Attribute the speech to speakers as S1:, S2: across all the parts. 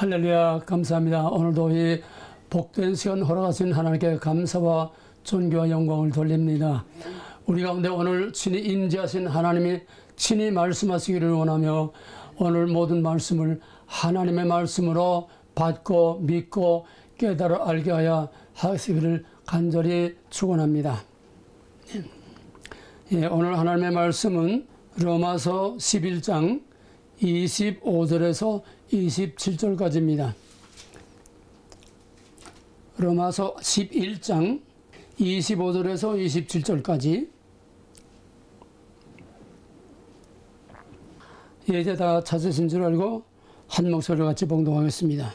S1: 할렐루야, 감사합니다. 오늘도 이 복된 시간 허락하신 하나님께 감사와 존귀와 영광을 돌립니다. 우리 가운데 오늘 친히 임재하신 하나님이 친히 말씀하시기를 원하며 오늘 모든 말씀을 하나님의 말씀으로 받고 믿고 깨달아 알게 하여 하시기를 간절히 축원합니다. 오늘 하나님의 말씀은 로마서 11장 25절에서 27절까지입니다. 로마서 11장 25절에서 27절까지 이제 다 찾으신 줄 알고 한 목소리로 같이 봉독하겠습니다.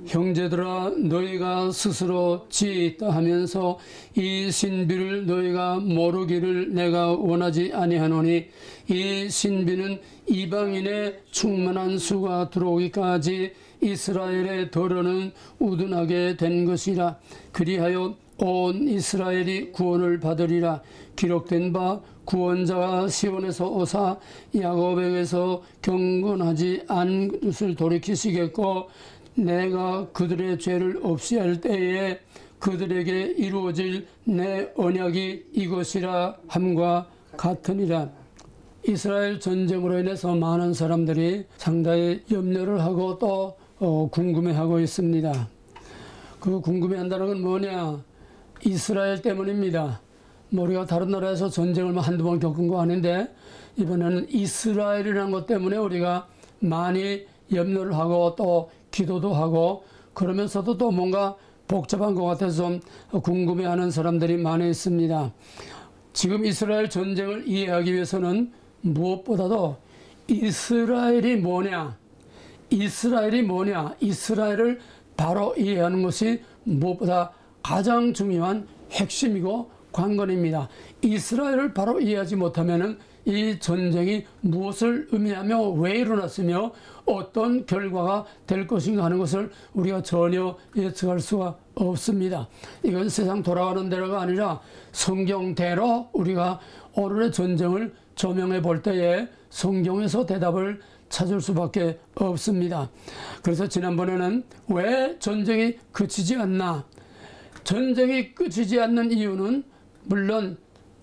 S1: 형제들아, 너희가 스스로 지혜있다 하면서 이 신비를 너희가 모르기를 내가 원하지 아니하노니 이 신비는 이방인의 충만한 수가 들어오기까지 이스라엘의 덜어는 우둔하게 된 것이라. 그리하여 온 이스라엘이 구원을 받으리라. 기록된 바 구원자가 시온에서 오사 야곱에게서 경건하지 않은 것을 돌이키시겠고 내가 그들의 죄를 없이 할 때에 그들에게 이루어질 내 언약이 이것이라 함과 같으니라. 이스라엘 전쟁으로 인해서 많은 사람들이 상당히 염려를 하고 또 궁금해하고 있습니다. 그 궁금해한다는 건 뭐냐? 이스라엘 때문입니다. 우리가 다른 나라에서 전쟁을 한두 번 겪은 거 아닌데 이번에는 이스라엘이라는 것 때문에 우리가 많이 염려를 하고 또 기도도 하고 그러면서도 또 뭔가 복잡한 것 같아서 좀 궁금해하는 사람들이 많이 있습니다. 지금 이스라엘 전쟁을 이해하기 위해서는 무엇보다도 이스라엘이 뭐냐, 이스라엘을 바로 이해하는 것이 무엇보다 가장 중요한 핵심이고 관건입니다. 이스라엘을 바로 이해하지 못하면은 이 전쟁이 무엇을 의미하며 왜 일어났으며 어떤 결과가 될 것인가 하는 것을 우리가 전혀 예측할 수가 없습니다. 이건 세상 돌아가는 대로가 아니라 성경대로 우리가 오늘의 전쟁을 조명해 볼 때에 성경에서 대답을 찾을 수밖에 없습니다. 그래서 지난번에는 왜 전쟁이 그치지 않나? 전쟁이 그치지 않는 이유는 물론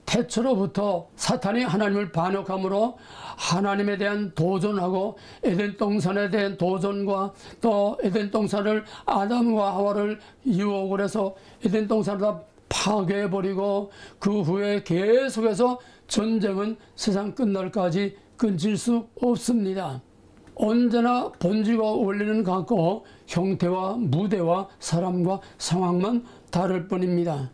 S1: 태초로부터 사탄이 하나님을 반역함으로 하나님에 대한 도전하고 에덴 동산에 대한 도전과 또 에덴 동산을 아담과 하와를 유혹을 해서 에덴 동산을 다 파괴해버리고 그 후에 계속해서 전쟁은 세상 끝날까지 끊질 수 없습니다. 언제나 본질과 원리는 같고 형태와 무대와 사람과 상황만 다를 뿐입니다.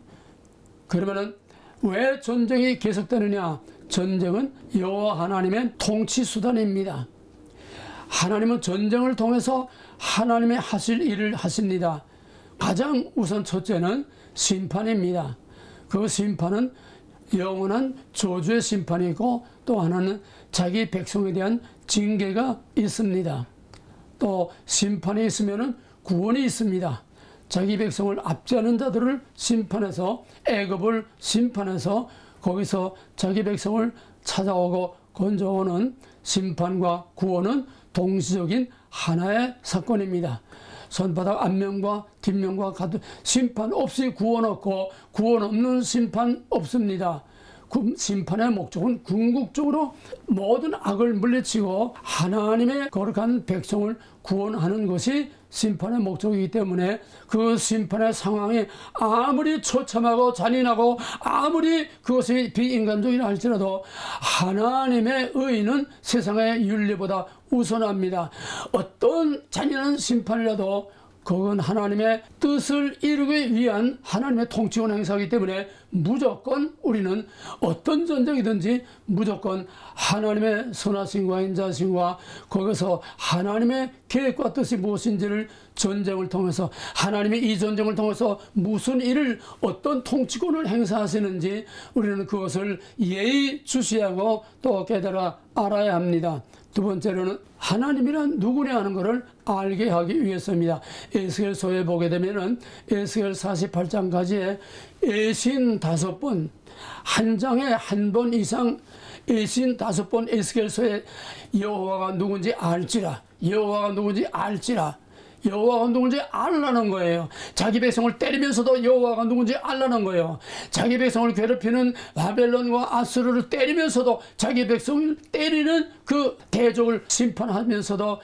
S1: 그러면은 왜 전쟁이 계속되느냐? 전쟁은 여호와 하나님의 통치 수단입니다. 하나님은 전쟁을 통해서 하나님의 하실 일을 하십니다. 가장 우선 첫째는 심판입니다. 그 심판은 영원한 저주의 심판이고 또 하나는 자기 백성에 대한 징계가 있습니다. 또 심판이 있으면 구원이 있습니다. 자기 백성을 압제하는 자들을 심판해서 애굽을 심판해서 거기서 자기 백성을 찾아오고 건져오는 심판과 구원은 동시적인 하나의 사건입니다. 손바닥 앞면과 뒷면과 같은 심판 없이 구원 없고 구원 없는 심판 없습니다. 그 심판의 목적은 궁극적으로 모든 악을 물리치고 하나님의 거룩한 백성을 구원하는 것이 심판의 목적이기 때문에 그 심판의 상황이 아무리 처참하고 잔인하고 아무리 그것이 비인간적이라 할지라도 하나님의 의는 세상의 윤리보다 우선합니다. 어떤 잔인한 심판이라도 그건 하나님의 뜻을 이루기 위한 하나님의 통치권 행사이기 때문에 무조건 우리는 어떤 전쟁이든지 무조건 하나님의 선하심과 인자심과 거기서 하나님의 계획과 뜻이 무엇인지를 전쟁을 통해서 하나님이 이 전쟁을 통해서 무슨 일을 어떤 통치권을 행사하시는지 우리는 그것을 예의주시하고 또 깨달아 알아야 합니다. 두 번째로는 하나님이란 누구냐 하는 것을 알게 하기 위해서입니다. 에스겔서에 보게 되면은 에스겔 48장까지의 애신 5번, 한 장에 한 번 이상 애신 5번 에스겔서에 여호와가 누군지 알지라, 여호와가 누군지 알지라, 여호와가 누군지 알라는 거예요. 자기 백성을 때리면서도 여호와가 누군지 알라는 거예요. 자기 백성을 괴롭히는 바벨론과 아수르를 때리면서도 자기 백성을 때리는 그 대적을 심판하면서도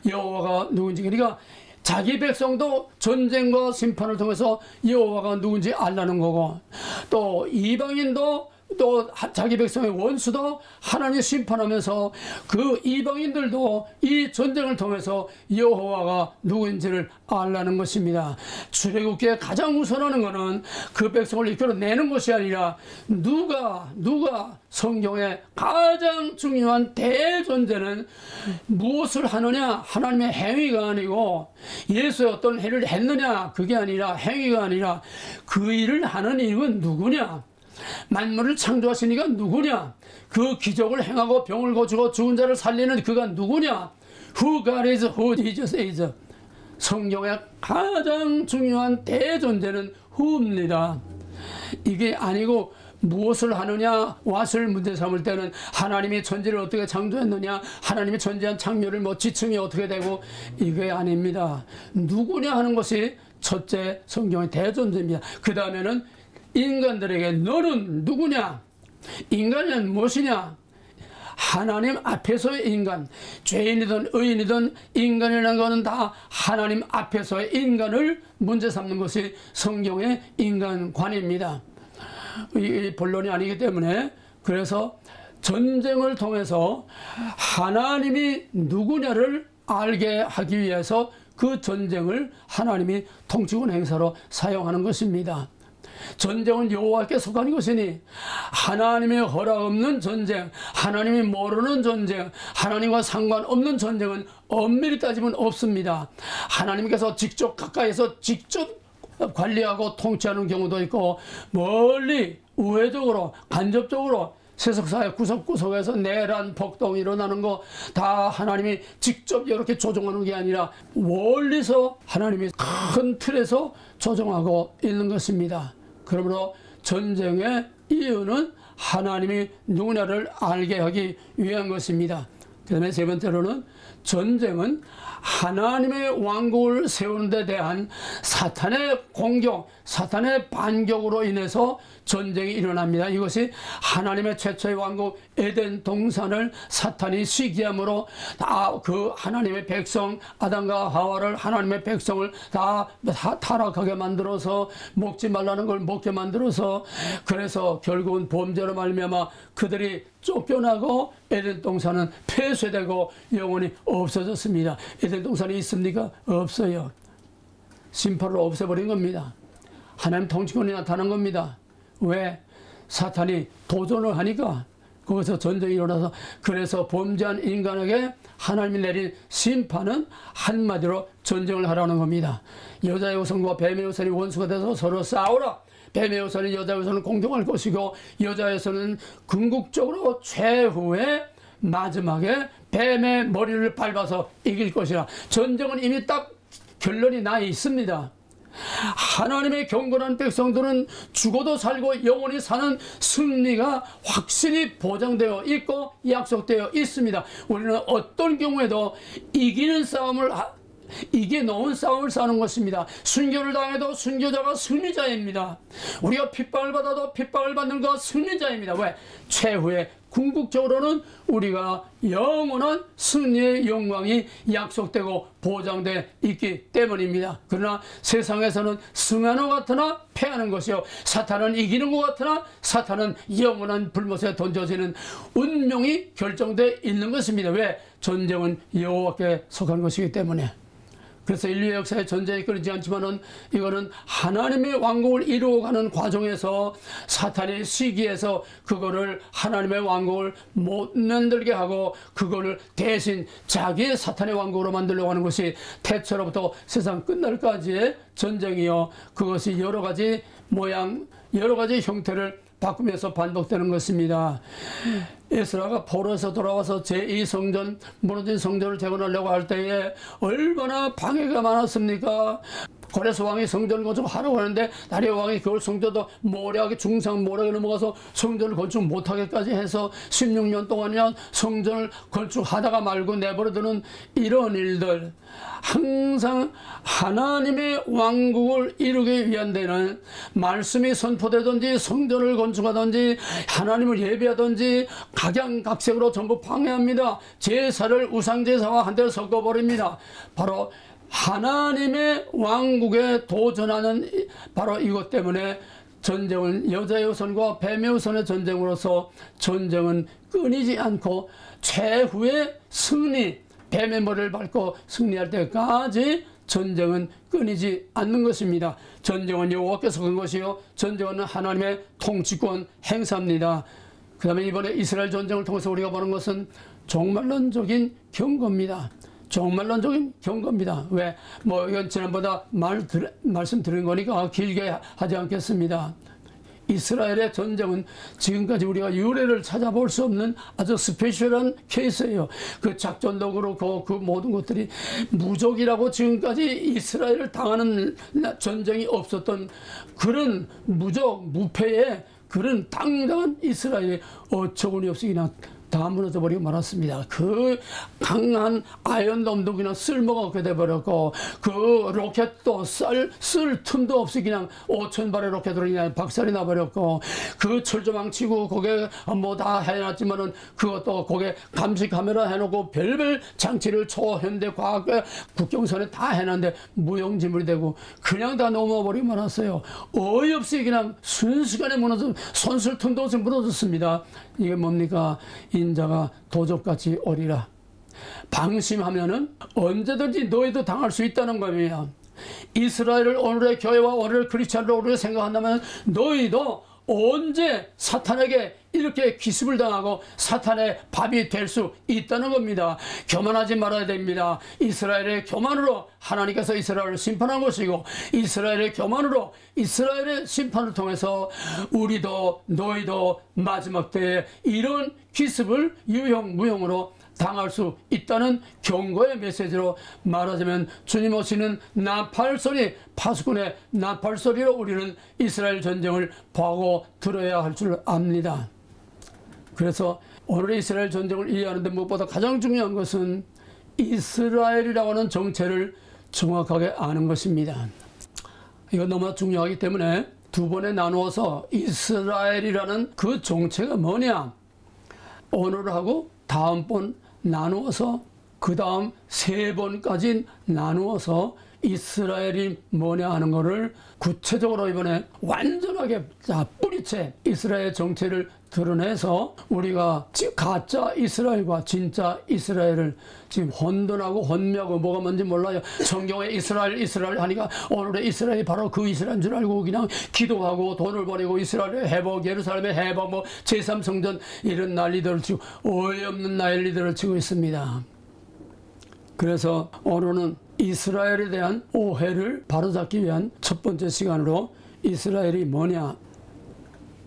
S1: 여호와가 누군지, 그러니까 자기 백성도 전쟁과 심판을 통해서 여호와가 누군지 알라는 거고, 또 이방인도 또 자기 백성의 원수도 하나님 심판하면서 그 이방인들도 이 전쟁을 통해서 여호와가 누구인지를 알라는 것입니다. 출애굽기에 가장 우선하는 것은 그 백성을 이끌어내는 것이 아니라 누가 성경의 가장 중요한 대전제는 무엇을 하느냐, 하나님의 행위가 아니고 예수의 어떤 일을 했느냐, 그게 아니라 행위가 아니라 그 일을 하는 이유는 누구냐, 만물을 창조하신 이가 누구냐, 그 기적을 행하고 병을 고치고 죽은 자를 살리는 그가 누구냐, Who God is, who Jesus is. 성경의 가장 중요한 대존재는 Who입니다. 이게 아니고 무엇을 하느냐, 왓을 문제 삼을 때는 하나님이 천지를 어떻게 창조했느냐, 하나님이 천지한 창조를 뭐 지층이 어떻게 되고, 이게 아닙니다. 누구냐 하는 것이 첫째 성경의 대존재입니다. 그 다음에는 인간들에게 너는 누구냐, 인간은 무엇이냐, 하나님 앞에서의 인간, 죄인이든 의인이든 인간이라는 것은 다 하나님 앞에서의 인간을 문제 삼는 것이 성경의 인간관입니다. 이 본론이 아니기 때문에, 그래서 전쟁을 통해서 하나님이 누구냐를 알게 하기 위해서 그 전쟁을 하나님이 통치권 행사로 사용하는 것입니다. 전쟁은 여호와께 속한 것이니 하나님의 허락 없는 전쟁, 하나님이 모르는 전쟁, 하나님과 상관없는 전쟁은 엄밀히 따지면 없습니다. 하나님께서 직접 가까이서 직접 관리하고 통치하는 경우도 있고, 멀리 우회적으로 간접적으로 세속사의 구석구석에서 내란 폭동이 일어나는 거 다 하나님이 직접 이렇게 조종하는 게 아니라 멀리서 하나님이 큰 틀에서 조종하고 있는 것입니다. 그러므로 전쟁의 이유는 하나님이 누구냐를 알게 하기 위한 것입니다. 그 다음에 세 번째로는 전쟁은 하나님의 왕국을 세우는 데 대한 사탄의 공격, 사탄의 반격으로 인해서 전쟁이 일어납니다. 이것이 하나님의 최초의 왕국 에덴 동산을 사탄이 시기함으로 다 그 하나님의 백성 아담과 하와를, 하나님의 백성을 다 타락하게 만들어서 먹지 말라는 걸 먹게 만들어서, 그래서 결국은 범죄로 말미암아 그들이 쫓겨나고 에덴 동산은 폐쇄되고 영원히 없어졌습니다. 에덴 동산이 있습니까? 없어요. 심판으로 없애버린 겁니다. 하나님 통치권이 나타난 겁니다. 왜? 사탄이 도전을 하니까 거기서 전쟁이 일어나서, 그래서 범죄한 인간에게 하나님이 내린 심판은 한마디로 전쟁을 하라는 겁니다. 여자의 우선과 뱀의 우선이 원수가 돼서 서로 싸우라. 뱀의 우선은 여자의 우선을 공격할 것이고, 여자의 우선은 궁극적으로 최후의 마지막에 뱀의 머리를 밟아서 이길 것이라. 전쟁은 이미 딱 결론이 나 있습니다. 하나님의 경건한 백성들은 죽어도 살고 영원히 사는 승리가 확실히 보장되어 있고 약속되어 있습니다. 우리는 어떤 경우에도 이기는 싸움을 이겨놓은 싸움을 싸는 것입니다. 순교를 당해도 순교자가 승리자입니다. 우리가 핍박을 받아도 핍박을 받는 것가 승리자입니다. 왜? 최후의 궁극적으로는 우리가 영원한 승리의 영광이 약속되고 보장되어 있기 때문입니다. 그러나 세상에서는 승하는 것 같으나 패하는 것이요, 사탄은 이기는 것 같으나 사탄은 영원한 불못에 던져지는 운명이 결정되어 있는 것입니다. 왜? 전쟁은 여호와께 속한 것이기 때문에. 그래서 인류의 역사에 전쟁이 끊이지 않지만은 이거는 하나님의 왕국을 이루어가는 과정에서 사탄의 시기에서 그거를 하나님의 왕국을 못 만들게 하고 그거를 대신 자기의 사탄의 왕국으로 만들려고 하는 것이 태초로부터 세상 끝날까지의 전쟁이요, 그것이 여러 가지 모양, 여러 가지 형태를 바꾸면서 반복되는 것입니다. 에스라가 포로에서 돌아와서 제2성전, 무너진 성전을 재건하려고 할 때에 얼마나 방해가 많았습니까? 고레스 왕이 성전을 건축하라고 하는데 다리오 왕이 그걸 성전도 모략에 중상 모략에 넘어가서 성전을 건축 못하게까지 해서 16년 동안이나 성전을 건축하다가 말고 내버려두는 이런 일들, 항상 하나님의 왕국을 이루기 위한 데는 말씀이 선포되든지 성전을 건축하든지 하나님을 예배하든지 각양각색으로 전부 방해합니다. 제사를 우상제사와 한데 섞어버립니다. 바로 하나님의 왕국에 도전하는 바로 이것 때문에 전쟁은 여자의 우선과 뱀의 우선의 전쟁으로서 전쟁은 끊이지 않고 최후의 승리, 뱀의 머리를 밟고 승리할 때까지 전쟁은 끊이지 않는 것입니다. 전쟁은 여호와께서 건 것이요 전쟁은 하나님의 통치권 행사입니다. 그 다음에 이번에 이스라엘 전쟁을 통해서 우리가 보는 것은 종말론적인 경고입니다. 종말론적인 경고입니다. 왜? 이건 지난보다 말씀드린 거니까 길게 하지 않겠습니다. 이스라엘의 전쟁은 지금까지 우리가 유래를 찾아볼 수 없는 아주 스페셜한 케이스예요. 그 작전도 그렇고 그 모든 것들이 무적이라고 지금까지 이스라엘을 당하는 전쟁이 없었던 그런 무적, 무패의 그런 당당한 이스라엘이 어처구니 없이 그냥 다 무너져 버리고 말았습니다. 그 강한 아이언돔도 그냥 쓸모가 없게 돼버렸고 그 로켓도 쓸 틈도 없이 그냥 5,000발의 로켓으로 그냥 박살이 나버렸고 그 철조망치고 거기에 다 해놨지만은 그것도 거기에 감시 카메라 해놓고 별별 장치를 초현대 과학의 국경선에 다 해놨는데 무용지물이 되고 그냥 다 넘어버리고 말았어요. 어이없이 그냥 순식간에 무너져 손쓸 틈도 없이 무너졌습니다. 이게 뭡니까? 인자가 도적같이 오리라. 방심하면은 언제든지 너희도 당할 수 있다는 겁니다. 이스라엘을 오늘의 교회와 오늘의 크리스찬으로 우리가 생각한다면 너희도 언제 사탄에게 이렇게 기습을 당하고 사탄의 밥이 될 수 있다는 겁니다. 교만하지 말아야 됩니다. 이스라엘의 교만으로 하나님께서 이스라엘을 심판한 것이고 이스라엘의 교만으로 이스라엘의 심판을 통해서 우리도 너희도 마지막 때에 이런 기습을 유형무형으로 당할 수 있다는 경고의 메시지로 말하자면 주님 오시는 나팔소리, 파수꾼의 나팔소리로 우리는 이스라엘 전쟁을 보고 들어야 할 줄 압니다. 그래서 오늘의 이스라엘 전쟁을 이해하는 데 무엇보다 가장 중요한 것은 이스라엘이라고 하는 정체를 정확하게 아는 것입니다. 이거 너무나 중요하기 때문에 두 번에 나누어서 이스라엘이라는 그 정체가 뭐냐, 오늘 하고 다음번 나누어서 그 다음 세 번까지 나누어서 이스라엘이 뭐냐 하는 것을 구체적으로 이번에 완전하게 뿌리채 이스라엘 정체를 드러내서 우리가 가짜 이스라엘과 진짜 이스라엘을 지금 혼돈하고 혼미하고 뭐가 뭔지 몰라요. 성경에 이스라엘 하니까 오늘의 이스라엘이 바로 그 이스라엘인 줄 알고 그냥 기도하고 돈을 버리고 이스라엘의 회복, 예루살렘의 회복, 제3성전 이런 난리들을 치고 어이없는 난리들을 치고 있습니다. 그래서 오늘은 이스라엘에 대한 오해를 바로잡기 위한 첫 번째 시간으로 이스라엘이 뭐냐,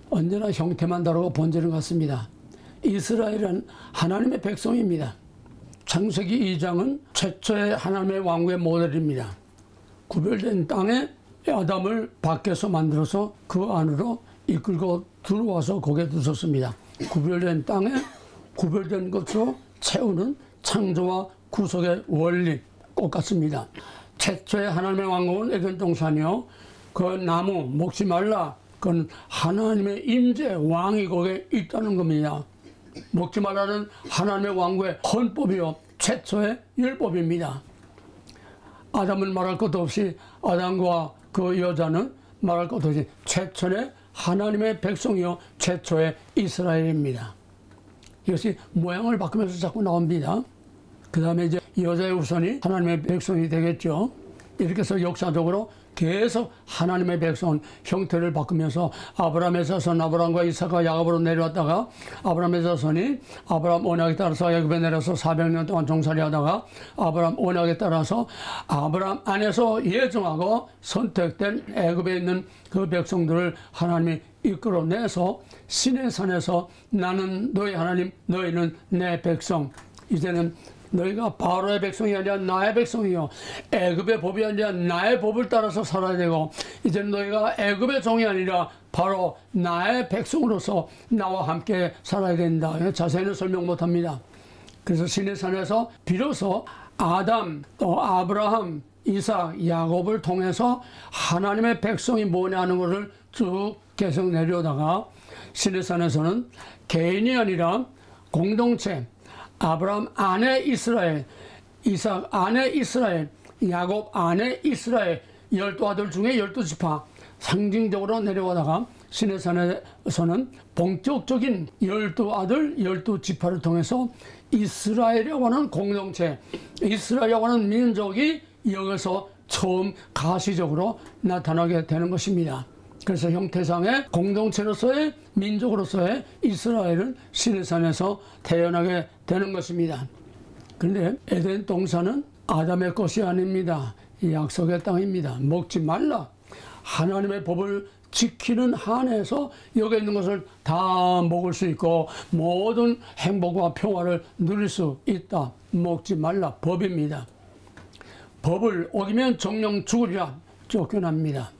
S1: 언제나 형태만 다르고 본질은 같습니다. 이스라엘은 하나님의 백성입니다. 창세기 2장은 최초의 하나님의 왕국의 모델입니다. 구별된 땅에 아담을 밖에서 만들어서 그 안으로 이끌고 들어와서 거기에 두셨습니다. 구별된 땅에 구별된 것으로 채우는 창조와 구속의 원리 똑같습니다. 최초의 하나님의 왕국은 에덴 동산이요, 그 나무 먹지 말라, 그건 하나님의 임재 왕이 거기에 있다는 겁니다. 먹지 말라는 하나님의 왕국의 헌법이요 최초의 율법입니다. 아담은 말할 것도 없이, 아담과 그 여자는 말할 것도 없이 최초의 하나님의 백성이요 최초의 이스라엘입니다. 이것이 모양을 바꾸면서 자꾸 나옵니다. 그 다음에 이제 여자의 후손이 하나님의 백성이 되겠죠. 이렇게 해서 역사적으로 계속 하나님의 백성은 형태를 바꾸면서 아브라함의 자손 아브라함과 이삭과 야곱으로 내려왔다가 아브라함의 자손이 아브라함 언약에 따라서 애굽에 내려서 400년 동안 종살이 하다가 아브라함 언약에 따라서 아브라함 안에서 예정하고 선택된 애굽에 있는 그 백성들을 하나님이 이끌어내서 시내산에서 나는 너희 하나님, 너희는 내 백성. 이제는 너희가 바로의 백성이 아니라 나의 백성이요, 애굽의 법이 아니라 나의 법을 따라서 살아야 되고, 이제는 너희가 애굽의 종이 아니라 바로 나의 백성으로서 나와 함께 살아야 된다. 자세히는 설명 못합니다. 그래서 시내산에서 비로소 아담, 또 아브라함, 이삭, 야곱을 통해서 하나님의 백성이 뭐냐 하는 것을 쭉 계속 내려오다가 시내산에서는 개인이 아니라 공동체, 아브라함 안에 이스라엘, 이삭 안에 이스라엘, 야곱 안에 이스라엘, 12아들 중에 12지파 상징적으로 내려오다가 시내산에서는 본격적인 12아들 12지파를 통해서 이스라엘이라고 하는 공동체, 이스라엘이라고 하는 민족이 여기서 처음 가시적으로 나타나게 되는 것입니다. 그래서 형태상의 공동체로서의 민족으로서의 이스라엘은 시내산에서 태어나게 되는 것입니다. 그런데 에덴 동산은 아담의 것이 아닙니다. 약속의 땅입니다. 먹지 말라. 하나님의 법을 지키는 한에서 여기 있는 것을 다 먹을 수 있고 모든 행복과 평화를 누릴 수 있다. 먹지 말라. 법입니다. 법을 어기면 정령 죽으리라 쫓겨납니다.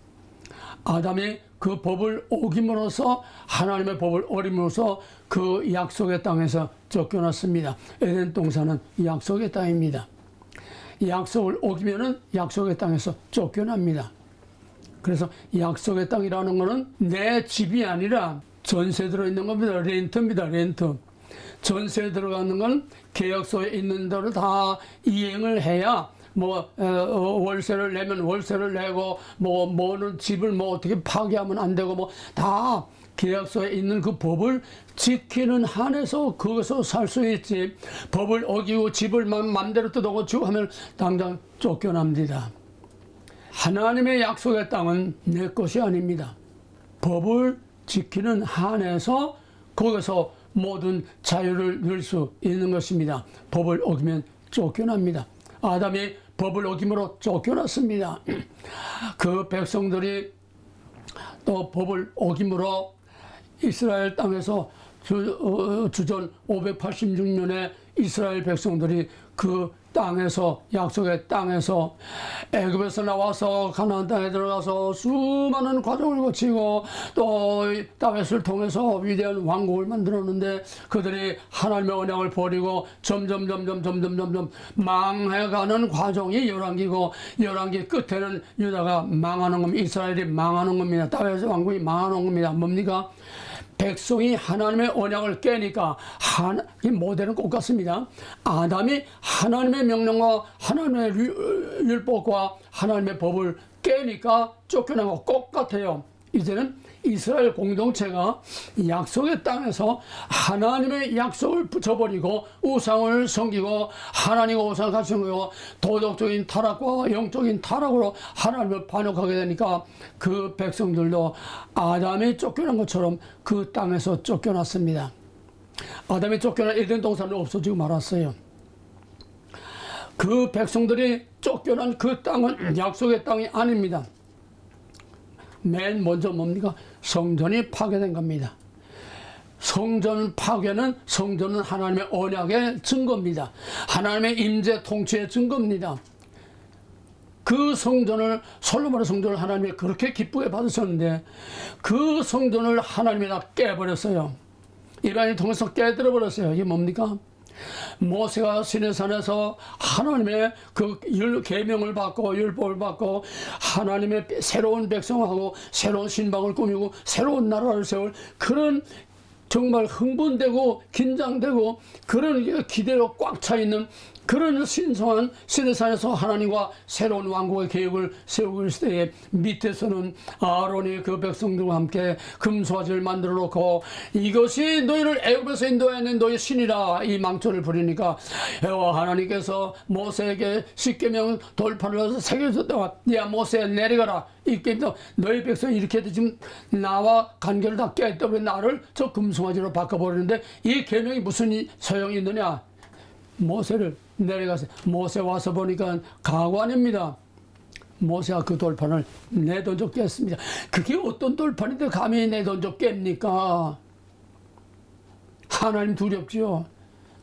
S1: 아담이 그 법을 어김으로써 하나님의 법을 어김으로써 그 약속의 땅에서 쫓겨났습니다. 에덴 동산은 약속의 땅입니다. 약속을 어기면은 약속의 땅에서 쫓겨납니다. 그래서 약속의 땅이라는 것은 내 집이 아니라 전세 들어있는 겁니다. 렌트입니다. 렌트. 전세에 들어가는 건 계약서에 있는 대로 다 이행을 해야 월세를 내면 월세를 내고 뭐는 집을 어떻게 파기하면 안 되고 다 계약서에 있는 그 법을 지키는 한에서 거기서 살 수 있지, 법을 어기고 집을 맘대로 뜯어고치고 하면 당장 쫓겨납니다. 하나님의 약속의 땅은 내 것이 아닙니다. 법을 지키는 한에서 거기서 모든 자유를 누릴 수 있는 것입니다. 법을 어기면 쫓겨납니다. 아담이 법을 어김으로 쫓겨났습니다. 그 백성들이 또 법을 어김으로 이스라엘 땅에서 주전 586년에 이스라엘 백성들이 그 땅에서, 약속의 땅에서 애굽에서 나와서 가나안 땅에 들어가서 수많은 과정을 거치고 또 다윗을 통해서 위대한 왕국을 만들었는데 그들이 하나님의 언약을 버리고 점점 망해가는 과정이 열왕기고, 열왕기 끝에는 유다가 망하는 겁니다. 이스라엘이 망하는 겁니다. 다윗의 왕국이 망하는 겁니다. 뭡니까? 백성이 하나님의 언약을 깨니까, 이 모델은 똑같습니다. 아담이 하나님의 명령과 하나님의 율법과 하나님의 법을 깨니까 쫓겨난 거 똑같아요. 이제는 이스라엘 공동체가 약속의 땅에서 하나님의 약속을 붙여버리고 우상을 섬기고 하나님과 우상을 같이 섬기고 도덕적인 타락과 영적인 타락으로 하나님을 반역하게 되니까 그 백성들도 아담이 쫓겨난 것처럼 그 땅에서 쫓겨났습니다. 아담이 쫓겨난 에덴 동산은 없어지고 말았어요. 그 백성들이 쫓겨난 그 땅은 약속의 땅이 아닙니다. 맨 먼저 뭡니까? 성전이 파괴된 겁니다. 성전 파괴는, 성전은 하나님의 언약의 증거입니다. 하나님의 임재 통치의 증거입니다. 그 성전을, 솔로몬의 성전을 하나님이 그렇게 기쁘게 받으셨는데 그 성전을 하나님이 다 깨버렸어요. 이방인을 통해서 깨뜨려버렸어요. 이게 뭡니까? 모세가 시내산에서 하나님의 그 계명을 받고 율법을 받고 하나님의 새로운 백성하고 새로운 신방을 꾸미고 새로운 나라를 세울 그런 정말 흥분되고 긴장되고 그런 기대로 꽉 차 있는 그런 신성한 시내산에서 하나님과 새로운 왕국의 계획을 세우고 있을 때에 밑에서는 아론이 그 백성들과 함께 금송아지를 만들어 놓고 이것이 너희를 애굽에서 인도해낸 너희 신이라 이 망초를 부리니까 여호와 하나님께서 모세에게 십계명 돌판을 새겨줬다가 야 모세 내려가라 이 게임도 너희 백성이 이렇게 해도 지금 나와 관계를 다 깨뜨려 나를 저 금송아지로 바꿔버리는데 이 계명이 무슨 소용이 있느냐. 모세를 내려가서 모세 와서 보니까 가관입니다. 모세가 그 돌판을 내던져 깼습니다. 그게 어떤 돌판인데 감히 내던져 깹니까? 하나님 두렵지요.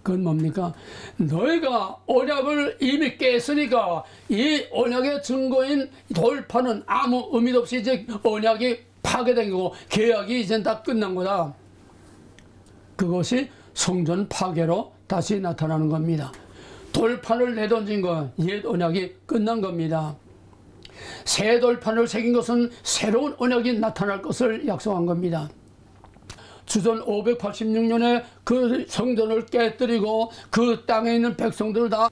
S1: 그건 뭡니까? 너희가 언약을 이미 깼으니까 이 언약의 증거인 돌판은 아무 의미도 없이 이제 언약이 파괴된 거고 계약이 이제 다 끝난 거다. 그것이 성전 파괴로 다시 나타나는 겁니다. 돌판을 내던진 것, 옛 언약이 끝난 겁니다. 새 돌판을 새긴 것은 새로운 언약이 나타날 것을 약속한 겁니다. 주전 586년에 그 성전을 깨뜨리고 그 땅에 있는 백성들을 다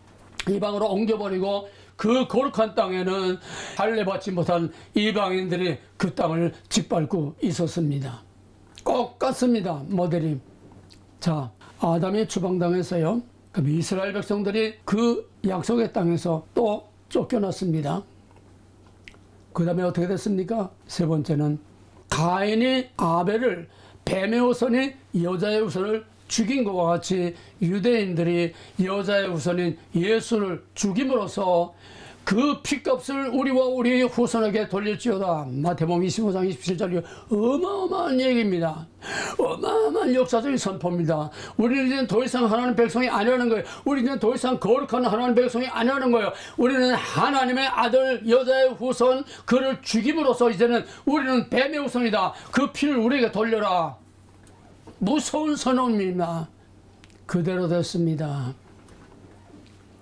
S1: 이방으로 옮겨버리고 그 거룩한 땅에는 할례받지 못한 이방인들이 그 땅을 짓밟고 있었습니다. 똑같습니다. 모델이. 자, 아담이 추방당해서요. 그럼 이스라엘 백성들이 그 약속의 땅에서 또 쫓겨났습니다. 그 다음에 어떻게 됐습니까? 세 번째는 가인이 아벨을, 뱀의 후손이 여자의 후손을 죽인 것과 같이 유대인들이 여자의 후손인 예수를 죽임으로써 그 피값을 우리와 우리 후손에게 돌릴지어다. 마태복음 25장 27절이 어마어마한 얘기입니다. 어마어마한 역사적인 선포입니다. 우리는 이제 더 이상 하나님 백성이 아니라는 거예요. 우리는 더 이상 거룩한 하나님 백성이 아니라는 거예요. 우리는 하나님의 아들 여자의 후손 그를 죽임으로써 이제는 우리는 뱀의 후손이다. 그 피를 우리에게 돌려라. 무서운 선언입니다. 그대로 됐습니다.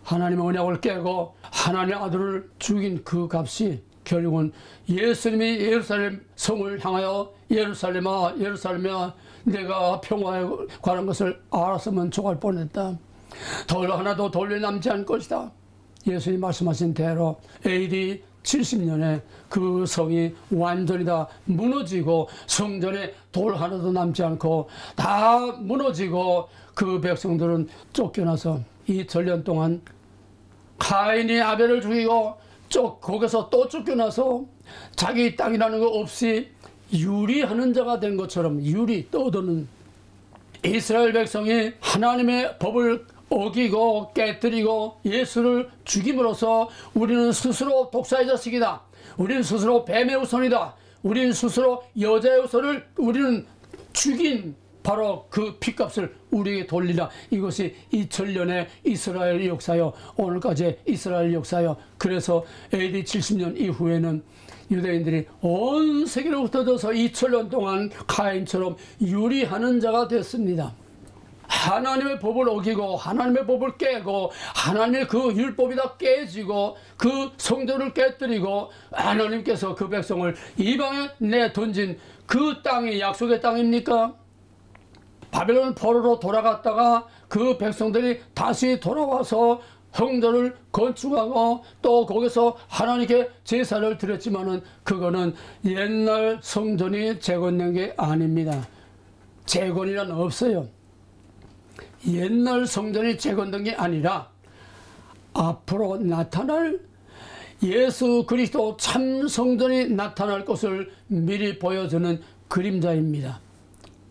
S1: 하나님의 언약을 깨고 하나님의 아들을 죽인 그 값이 결국은 예수님이 예루살렘 성을 향하여 예루살렘아 예루살렘아 내가 평화에 관한 것을 알았으면 좋아할 뻔했다. 돌 하나도 돌려 남지 않을 것이다. 예수님 말씀하신 대로 AD 70년에 그 성이 완전히 다 무너지고 성전에 돌 하나도 남지 않고 다 무너지고 그 백성들은 쫓겨나서 2000년 동안 가인이 아벨을 죽이고 거기서 또 쫓겨나서 자기 땅이라는 거 없이 유리하는 자가 된 것처럼 유리 떠도는 이스라엘 백성이 하나님의 법을 어기고 깨뜨리고 예수를 죽임으로써 우리는 스스로 독사의 자식이다. 우리는 스스로 뱀의 후손이다. 우리는 스스로 여자의 후손을 우리는 죽인 바로 그 피값을 우리에게 돌리라. 이것이 2000년의 이스라엘 역사요. 오늘까지의 이스라엘 역사요. 그래서 AD 70년 이후에는 유대인들이 온 세계로 흩어져서 2000년 동안 가인처럼 유리하는 자가 됐습니다. 하나님의 법을 어기고 하나님의 법을 깨고 하나님의 그 율법이 다 깨지고 그 성전을 깨뜨리고 하나님께서 그 백성을 이방에 내던진 그 땅이 약속의 땅입니까? 바벨론 포로로 돌아갔다가 그 백성들이 다시 돌아와서 성전을 건축하고 또 거기서 하나님께 제사를 드렸지만은 그거는 옛날 성전이 재건된 게 아닙니다. 재건이란 없어요. 옛날 성전이 재건된 게 아니라 앞으로 나타날 예수 그리스도 참 성전이 나타날 것을 미리 보여주는 그림자입니다.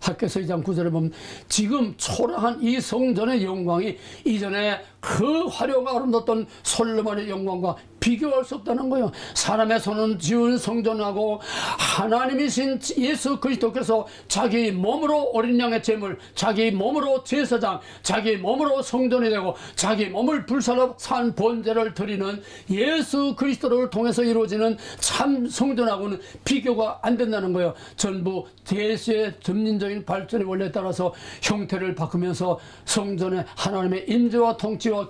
S1: 학개서 2장 9절에 보면 지금 초라한 이 성전의 영광이 이전에 그 화려하고 아름다웠던 솔로몬의 영광과 비교할 수 없다는 거예요. 사람의 손은 지은 성전하고 하나님이신 예수 그리스도께서 자기 몸으로 어린 양의 제물, 자기 몸으로 제사장, 자기 몸으로 성전이 되고 자기 몸을 불살라 산 번제를 드리는 예수 그리스도를 통해서 이루어지는 참 성전하고는 비교가 안 된다는 거예요. 전부 대수의 점진적인 발전의 원리에 따라서 형태를 바꾸면서 성전의 하나님의 임재와 통치와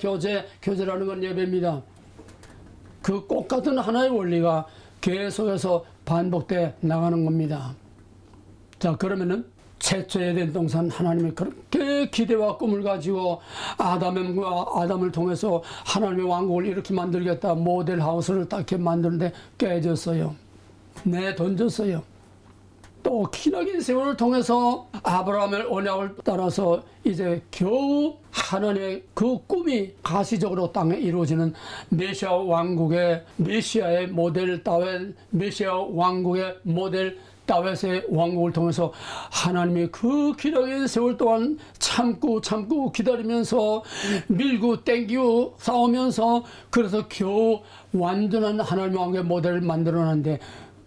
S1: 교제라는 건 예배입니다. 그 똑같은 하나의 원리가 계속해서 반복돼 나가는 겁니다. 자, 그러면은 최초의 에덴 동산 하나님이 그렇게 기대와 꿈을 가지고 아담을 통해서 하나님의 왕국을 이렇게 만들겠다 모델 하우스를 딱 이렇게 만드는데 깨졌어요. 내던졌어요. 또 기나긴 세월을 통해서 아브라함의 언약을 따라서 이제 겨우 하나님의 그 꿈이 가시적으로 땅에 이루어지는 메시아 왕국의 메시아의 모델 다윗, 메시아 왕국의 모델 다윗의 왕국을 통해서 하나님이 그 기다린 세월 동안 참고 기다리면서 밀고 땡기고 싸우면서 그래서 겨우 완전한 하나님의 왕국의 모델을 만들어놨는데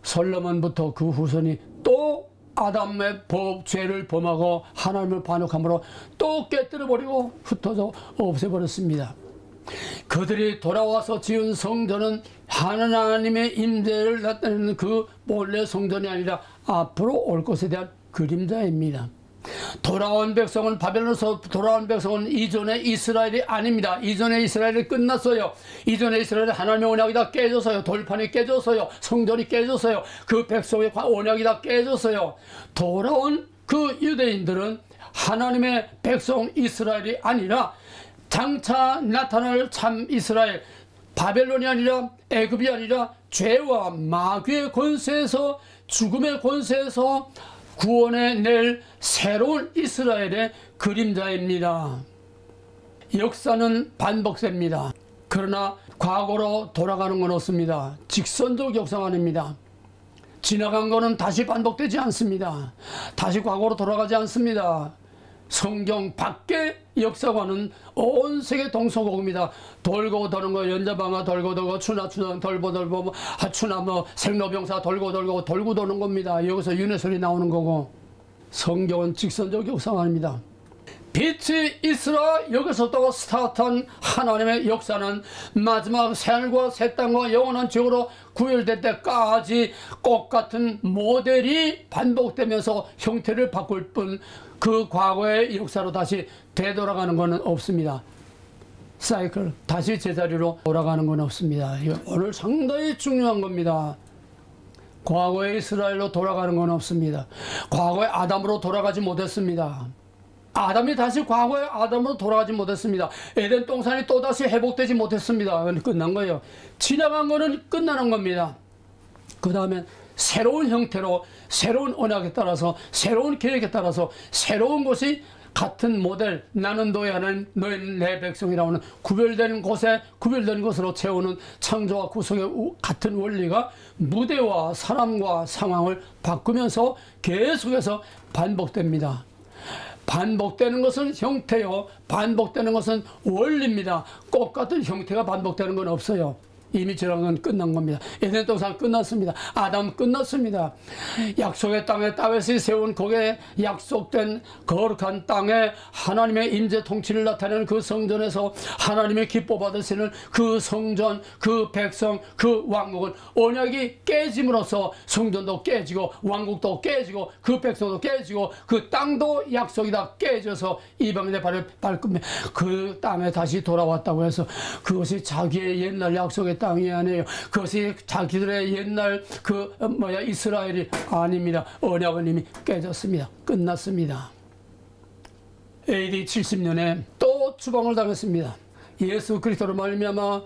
S1: 솔로몬부터 그 후손이 또 아담의 죄를 범하고 하나님을 반역함으로 또 깨뜨려버리고 흩어져 없애버렸습니다. 그들이 돌아와서 지은 성전은 하나님의 임재를 나타내는 그 본래 성전이 아니라 앞으로 올 것에 대한 그림자입니다. 돌아온 백성은 바벨론에서 돌아온 백성은 이전의 이스라엘이 아닙니다. 이전의 이스라엘이 끝났어요. 이전의 이스라엘은 하나님의 언약이 다 깨졌어요. 돌판이 깨졌어요. 성전이 깨졌어요. 그 백성의 언약이 다 깨졌어요. 돌아온 그 유대인들은 하나님의 백성 이스라엘이 아니라 장차 나타날 참 이스라엘, 바벨론이 아니라 애굽이 아니라 죄와 마귀의 권세에서 죽음의 권세에서 구원해 낼 새로운 이스라엘의 그림자입니다. 역사는 반복됩니다. 그러나 과거로 돌아가는 건 없습니다. 직선적 역사가 아닙니다. 지나간 거는 다시 반복되지 않습니다. 다시 과거로 돌아가지 않습니다. 성경 밖의 역사관은 온 세계 동서고입니다. 돌고 도는 거 연자방아 돌고 돌고 추나 돌고 돌고 하추나 생로병사 돌고 도는 겁니다. 여기서 윤회설이 나오는 거고 성경은 직선적 역사관입니다. 빛이 있으라 여기서부터 스타트한 하나님의 역사는 마지막 새하늘과 새 땅과 영원한 지옥으로 구별될 때까지 똑같은 모델이 반복되면서 형태를 바꿀 뿐 그 과거의 역사로 다시 되돌아가는 것은 없습니다. 사이클 다시 제자리로 돌아가는 건 없습니다. 오늘 상당히 중요한 겁니다. 과거의 이스라엘로 돌아가는 건 없습니다. 과거의 아담으로 돌아가지 못했습니다. 아담이 다시 과거의 아담으로 돌아가지 못했습니다. 에덴 동산이 또다시 회복되지 못했습니다. 끝난 거예요. 지나간 거는 끝나는 겁니다. 그 다음에 새로운 형태로 새로운 언약에 따라서 새로운 계획에 따라서 새로운 것이 같은 모델 나는 너의 하나님 너희는 내 백성이라고 하는 구별된 곳에 구별된 것으로 채우는 창조와 구성의 같은 원리가 무대와 사람과 상황을 바꾸면서 계속해서 반복됩니다. 반복되는 것은 형태요, 반복되는 것은 원리입니다. 똑같은 형태가 반복되는 건 없어요. 이미 저런 건 끝난 겁니다. 에덴 동산 끝났습니다. 아담 끝났습니다. 약속의 땅에 다윗이 세운 거기에 약속된 거룩한 땅에 하나님의 임재 통치를 나타내는 그 성전에서 하나님의 기뻐 받으시는 그 성전, 그 백성, 그 왕국은 언약이 깨짐으로써 성전도 깨지고 왕국도 깨지고 그 백성도 깨지고 그 땅도 약속이 다 깨져서 이방인의 발을 밟습니다. 그 땅에 다시 돌아왔다고 해서 그것이 자기의 옛날 약속의 땅이 아니에요. 그것이 자기들의 옛날 이스라엘이 아닙니다. 언약은 이미 깨졌습니다. 끝났습니다. AD 70년에 또 추방을 당했습니다. 예수 그리스도로 말미암아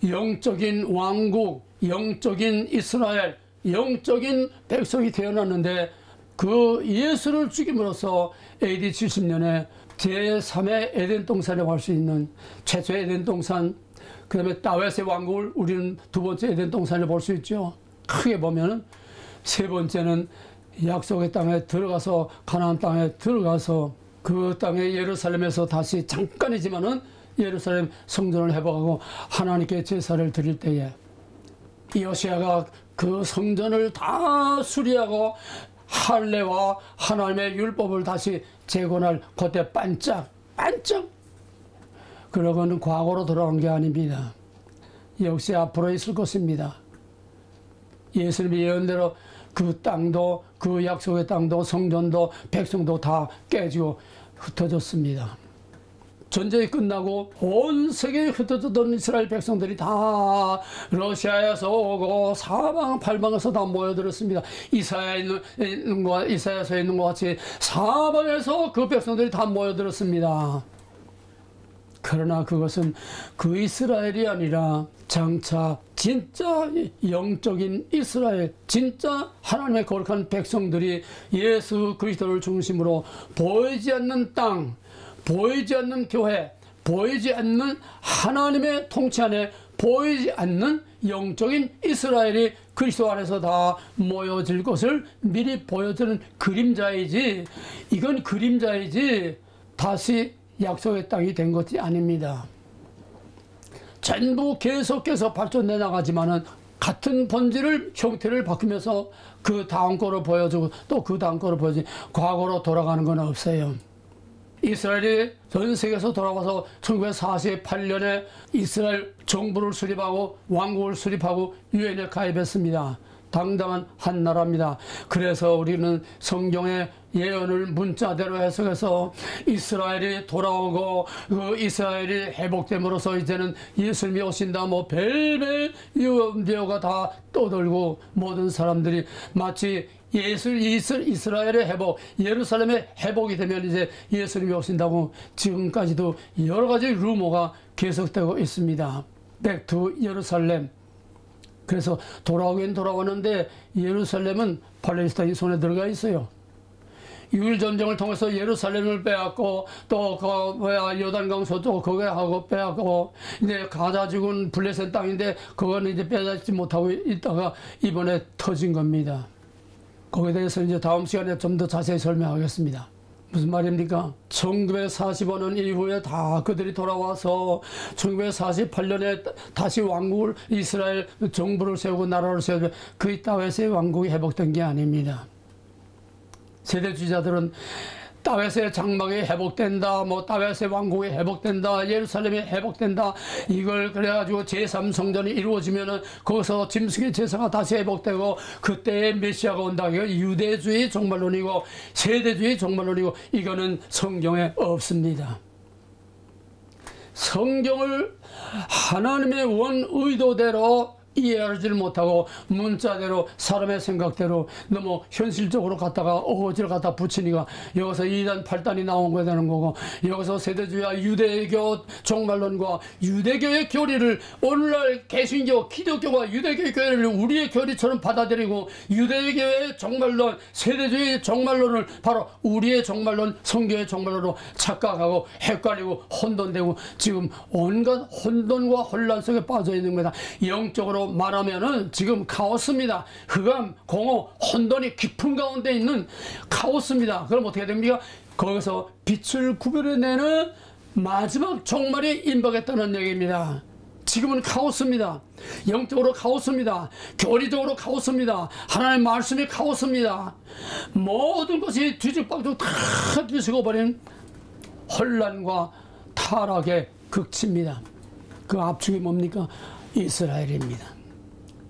S1: 영적인 왕국, 영적인 이스라엘, 영적인 백성이 태어났는데 그 예수를 죽임으로써 AD 70년에 제3의 에덴 동산에 갈 수 있는 최초의 에덴 동산, 그 다음에 다윗의 왕국을 우리는 두 번째 에덴 동산을 볼 수 있죠. 크게 보면 세 번째는 약속의 땅에 들어가서 가나안 땅에 들어가서 그 땅에 예루살렘에서 다시 잠깐이지만은 예루살렘 성전을 회복하고 하나님께 제사를 드릴 때에 여호수아가 그 성전을 다 수리하고 할례와 하나님의 율법을 다시 재건할 그때 반짝 그러고는 과거로 돌아온 게 아닙니다. 역시 앞으로 있을 것입니다. 예수님의 예언대로 그 땅도 그 약속의 땅도 성전도 백성도 다 깨지고 흩어졌습니다. 전쟁이 끝나고 온 세계에 흩어졌던 이스라엘 백성들이 다 러시아에서 오고 사방 팔방에서 다 모여들었습니다. 이사야서에 있는 것 같이 사방에서 그 백성들이 다 모여들었습니다. 그러나 그것은 그 이스라엘이 아니라 장차 진짜 영적인 이스라엘, 진짜 하나님의 거룩한 백성들이 예수 그리스도를 중심으로 보이지 않는 땅, 보이지 않는 교회, 보이지 않는 하나님의 통치 안에 보이지 않는 영적인 이스라엘이 그리스도 안에서 다 모여질 것을 미리 보여주는 그림자이지, 이건 그림자이지 다시 약속의 땅이 된 것이 아닙니다. 전부 계속해서 발전해 나가지만은 같은 본질을, 형태를 바꾸면서 그 다음 거로 보여주고 또 그 다음 거로 보여주고 과거로 돌아가는 건 없어요. 이스라엘이 전 세계에서 돌아와서 1948년에 이스라엘 정부를 수립하고 왕국을 수립하고 유엔에 가입했습니다. 당당한 한 나라입니다. 그래서 우리는 성경의 예언을 문자대로 해석해서 이스라엘이 돌아오고 그 이스라엘이 회복됨으로써 이제는 예수님이 오신다, 뭐 별별 예언가 다 떠들고 모든 사람들이 마치 이스라엘의 회복, 예루살렘의 회복이 되면 이제 예수님이 오신다고 지금까지도 여러 가지 루머가 계속되고 있습니다. Back to 예루살렘. 그래서 돌아오긴 돌아오는데 예루살렘은 팔레스타인 손에 들어가 있어요. 6.1 전쟁을 통해서 예루살렘을 빼앗고 또 요단강 서쪽 거기에 하고 빼앗고 이제 가자 지구는 블레셋 땅인데 그거는 이제 빼앗지 못하고 있다가 이번에 터진 겁니다. 거기에 대해서 이제 다음 시간에 좀 더 자세히 설명하겠습니다. 무슨 말입니까? 1945년 이후에 다 그들이 돌아와서 1948년에 다시 왕국을, 이스라엘 정부를 세우고 나라를 세우고 그 다윗의 왕국이 회복된 게 아닙니다. 세대주의자들은 다윗의 장막이 회복된다, 뭐 다윗의 왕국이 회복된다, 예루살렘이 회복된다, 이걸 그래가지고 제3성전이 이루어지면은 거기서 짐승의 제사가 다시 회복되고 그때의 메시아가 온다. 이거 유대주의 종말론이고 세대주의 종말론이고 이거는 성경에 없습니다. 성경을 하나님의 원 의도대로 이해하지를 못하고 문자대로 사람의 생각대로 너무 현실적으로 갖다가 어거지를 갖다 붙이니까 여기서 2단 8단이 나온 거야 되는 거고, 여기서 세대주의와 유대교 종말론과 유대교의 교리를 오늘날 개신교, 기독교가 유대교의 교리를 우리의 교리처럼 받아들이고 유대교의 종말론, 세대주의 종말론을 바로 우리의 종말론, 성경의 종말론으로 착각하고 헷갈리고 혼돈되고 지금 온갖 혼돈과 혼란 속에 빠져 있는 겁니다. 영적으로 말하면은 지금 카오스입니다. 흑암, 공허, 혼돈이 깊은 가운데 있는 카오스입니다. 그럼 어떻게 됩니까? 거기서 빛을 구별해내는 마지막 종말이 임박했다는 얘기입니다. 지금은 카오스입니다. 영적으로 카오스입니다. 교리적으로 카오스입니다. 하나님의 말씀이 카오스입니다. 모든 것이 뒤죽박죽 다 뒤집어 버린 혼란과 타락의 극치입니다. 그 압축이 뭡니까? 이스라엘입니다.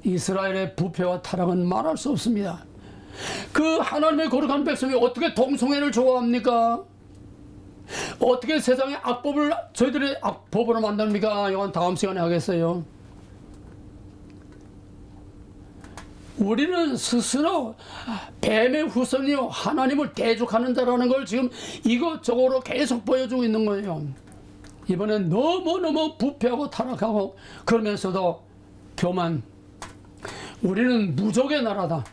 S1: 이스라엘의 부패와 타락은 말할 수 없습니다. 그 하나님의 거룩한 백성이 어떻게 동성애를 좋아합니까? 어떻게 세상의 악법을 저희들의 악법으로 만듭니까? 이건 다음 시간에 하겠어요. 우리는 스스로 뱀의 후손이요 하나님을 대적하는 자라는 걸 지금 이것저것으로 계속 보여주고 있는 거예요. 이번엔 너무너무 부패하고 타락하고 그러면서도 교만. 우리는 무적의 나라다.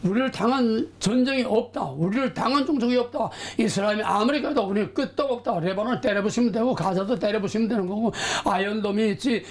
S1: 우리를 당한 전쟁이 없다. 우리를 당한 종족이 없다. 이스라엘이 아무리 가도 우리는 끝도 없다. 레바논을 때려부시면 되고 가자도 때려부시면 되는 거고 아이언돔이 있지.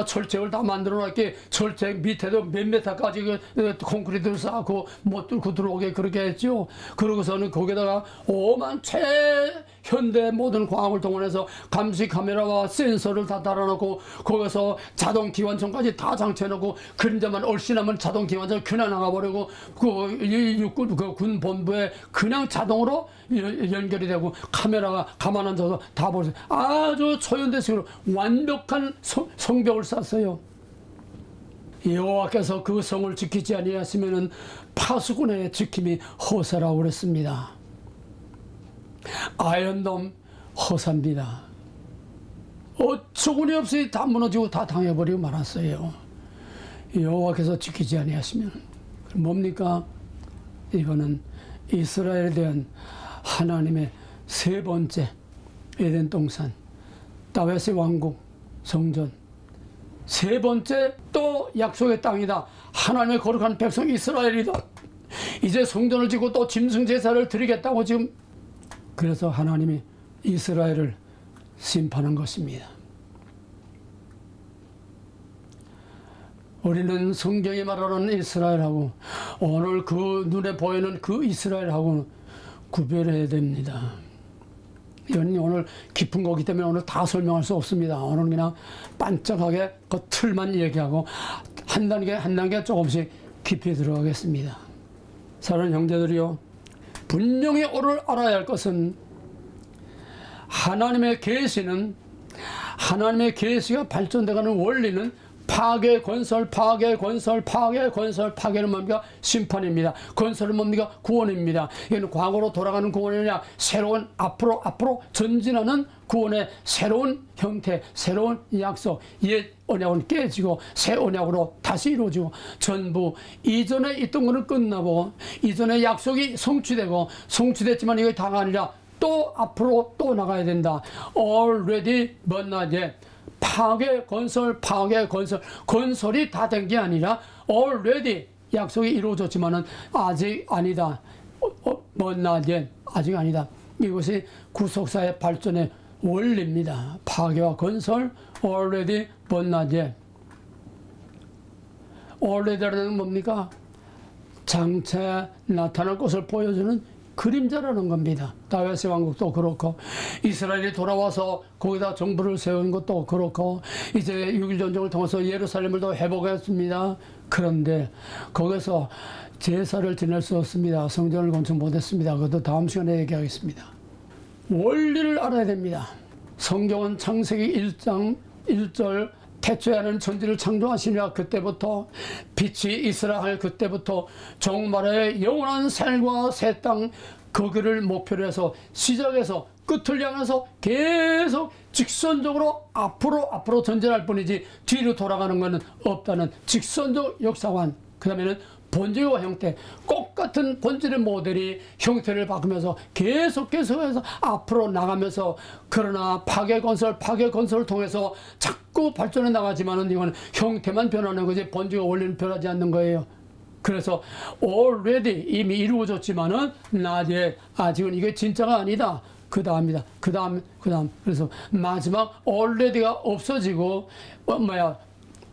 S1: 철책을 다 만들어놨기 철책 밑에도 몇 메타까지 콘크리트를 쌓고 못 뚫고 들어오게 그렇게 했죠. 그러고서는 거기다가 오만 최현대 모든 광학을 동원해서 감시 카메라와 센서를 다 달아놓고 거기서 자동 기관총까지 다 장치해놓고 그림자만 얼씬하면 자동 기관총 그냥 나가버리고 육군 군 본부에 그냥 자동으로 연결이 되고 카메라가 가만 앉아서 다 보세요. 아주 초연대식으로 완벽한 성벽을 쌓았어요. 여호와께서 그 성을 지키지 아니하시면은 파수꾼의 지킴이 허사라고 그랬습니다. 아이언돔 허사입니다. 어처구니 없이 다 무너지고 다 당해버리고 말았어요. 여호와께서 지키지 아니하시면 뭡니까? 이거는 이스라엘에 대한 하나님의 세 번째 에덴 동산, 다윗의 왕국, 성전, 세 번째 또 약속의 땅이다. 하나님의 거룩한 백성 이스라엘이다. 이제 성전을 짓고 또 짐승 제사를 드리겠다고 지금. 그래서 하나님이 이스라엘을 심판한 것입니다. 우리는 성경이 말하는 이스라엘하고 오늘 그 눈에 보이는 그 이스라엘하고는 구별해야 됩니다. 이건 오늘 깊은 거기 때문에 오늘 다 설명할 수 없습니다. 오늘 그냥 반짝하게 그 틀만 얘기하고 한 단계 한 단계 조금씩 깊이 들어가겠습니다. 사랑하는 형제들이요, 분명히 오늘 알아야 할 것은 하나님의 계시는, 하나님의 계시가 발전되가는 원리는 파괴, 건설, 파괴, 건설, 파괴, 건설, 파괴는 뭡니까? 심판입니다. 건설은 뭡니까? 구원입니다. 이건 과거로 돌아가는 구원이 아니라 새로운 앞으로 전진하는 구원의 새로운 형태, 새로운 약속. 옛 언약은 깨지고 새 언약으로 다시 이루어지고, 전부 이전에 있던 거는 끝나고 이전의 약속이 성취되고, 성취됐지만 이게 다가 아니라 또 앞으로 또 나가야 된다. Already but not yet. 파괴, 건설, 파괴, 건설. 건설이 다 된 게 아니라 already 약속이 이루어졌지만은 아직 아니다. but not yet. 아직 아니다. 이것이 구속사의 발전의 원리입니다. 파괴와 건설, already but not yet. already라는 뭡니까? 장차 나타날 것을 보여주는 그림자라는 겁니다. 다윗의 왕국도 그렇고, 이스라엘이 돌아와서 거기다 정부를 세운 것도 그렇고, 이제 6.1 전쟁을 통해서 예루살렘을 더 회복했습니다. 그런데 거기서 제사를 지낼 수 없습니다. 성전을 건축 못했습니다. 그것도 다음 시간에 얘기하겠습니다. 원리를 알아야 됩니다. 성경은 창세기 1장 1절 태초에 하는 천지를 창조하시니라, 그때부터 빛이 있으라 할 그때부터 종말의 영원한 살과 새 땅, 거기를 목표로 해서 시작해서 끝을 향해서 계속 직선적으로 앞으로 전진할 뿐이지 뒤로 돌아가는 것은 없다는 직선적 역사관. 그 다음에는 본질과 형태, 똑같은 본질의 모델이 형태를 바꾸면서 계속해서 앞으로 나가면서, 그러나 파괴 건설을 통해서 자꾸 발전해 나가지만은 이건 형태만 변하는 거지 본질과 원리는 변하지 않는 거예요. 그래서 already 이미 이루어졌지만은 not yet, 아직은 이게 진짜가 아니다. 그 다음이다. 그 다음. 그래서 마지막 already가 없어지고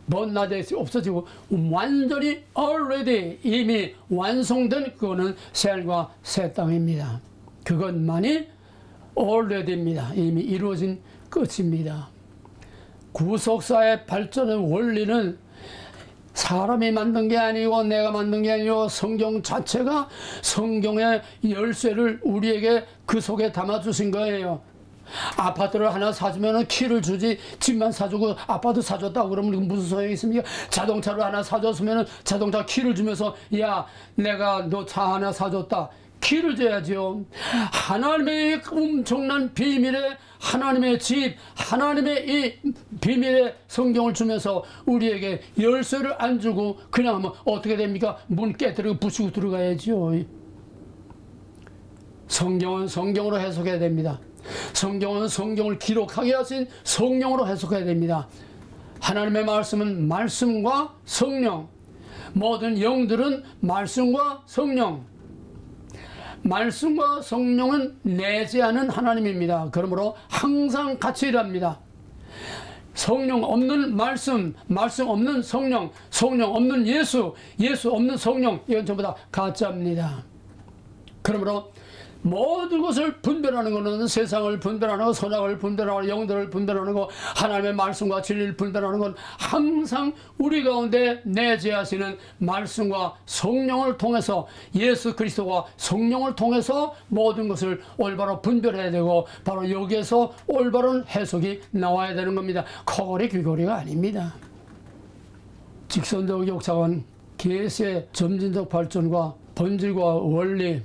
S1: but not yet 없어지고 완전히 already 이미 완성된 그거는 셀과 새 땅입니다. 그것만이 already입니다. 이미 이루어진 끝입니다. 구속사의 발전의 원리는 사람이 만든 게 아니고 내가 만든 게 아니고 성경 자체가 성경의 열쇠를 우리에게 그 속에 담아주신 거예요. 아파트를 하나 사주면 키를 주지, 집만 사주고 아파트 사줬다 그러면 무슨 소용이 있습니까? 자동차를 하나 사줬으면 자동차 키를 주면서 야, 내가 너 차 하나 사줬다, 키를 줘야죠. 하나님의 엄청난 비밀의 하나님의 집, 하나님의 이 비밀의 성경을 주면서 우리에게 열쇠를 안 주고 그냥 하면 어떻게 됩니까? 문 깨뜨리고 부수고 들어가야죠. 성경은 성경으로 해석해야 됩니다. 성경은 성경을 기록하게 하신 성령으로 해석해야 됩니다. 하나님의 말씀은 말씀과 성령, 모든 영들은 말씀과 성령, 말씀과 성령은 내재하는 하나님입니다. 그러므로 항상 같이 일합니다. 성령 없는 말씀, 말씀 없는 성령, 성령 없는 예수, 예수 없는 성령, 이건 전부 다 가짜입니다. 그러므로 모든 것을 분별하는 것은 세상을 분별하는 것, 선악을 분별하고 영들을 분별하는 것, 하나님의 말씀과 진리를 분별하는 것, 항상 우리 가운데 내재하시는 말씀과 성령을 통해서, 예수 그리스도와 성령을 통해서 모든 것을 올바로 분별해야 되고, 바로 여기에서 올바른 해석이 나와야 되는 겁니다. 코골이 귀골이가 아닙니다. 직선적 역사관, 계시의 점진적 발전과 본질과 원리,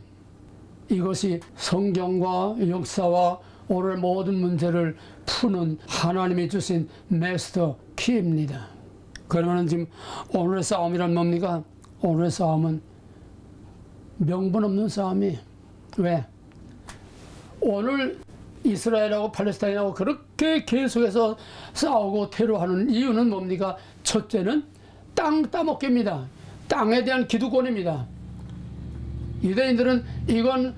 S1: 이것이 성경과 역사와 오늘 모든 문제를 푸는 하나님이 주신 마스터 키입니다. 그러면 지금 오늘의 싸움이란 뭡니까? 오늘의 싸움은 명분 없는 싸움이. 왜? 오늘 이스라엘하고 팔레스타인하고 그렇게 계속해서 싸우고 테러하는 이유는 뭡니까? 첫째는 땅 따먹기입니다. 땅에 대한 기득권입니다. 유대인들은 이건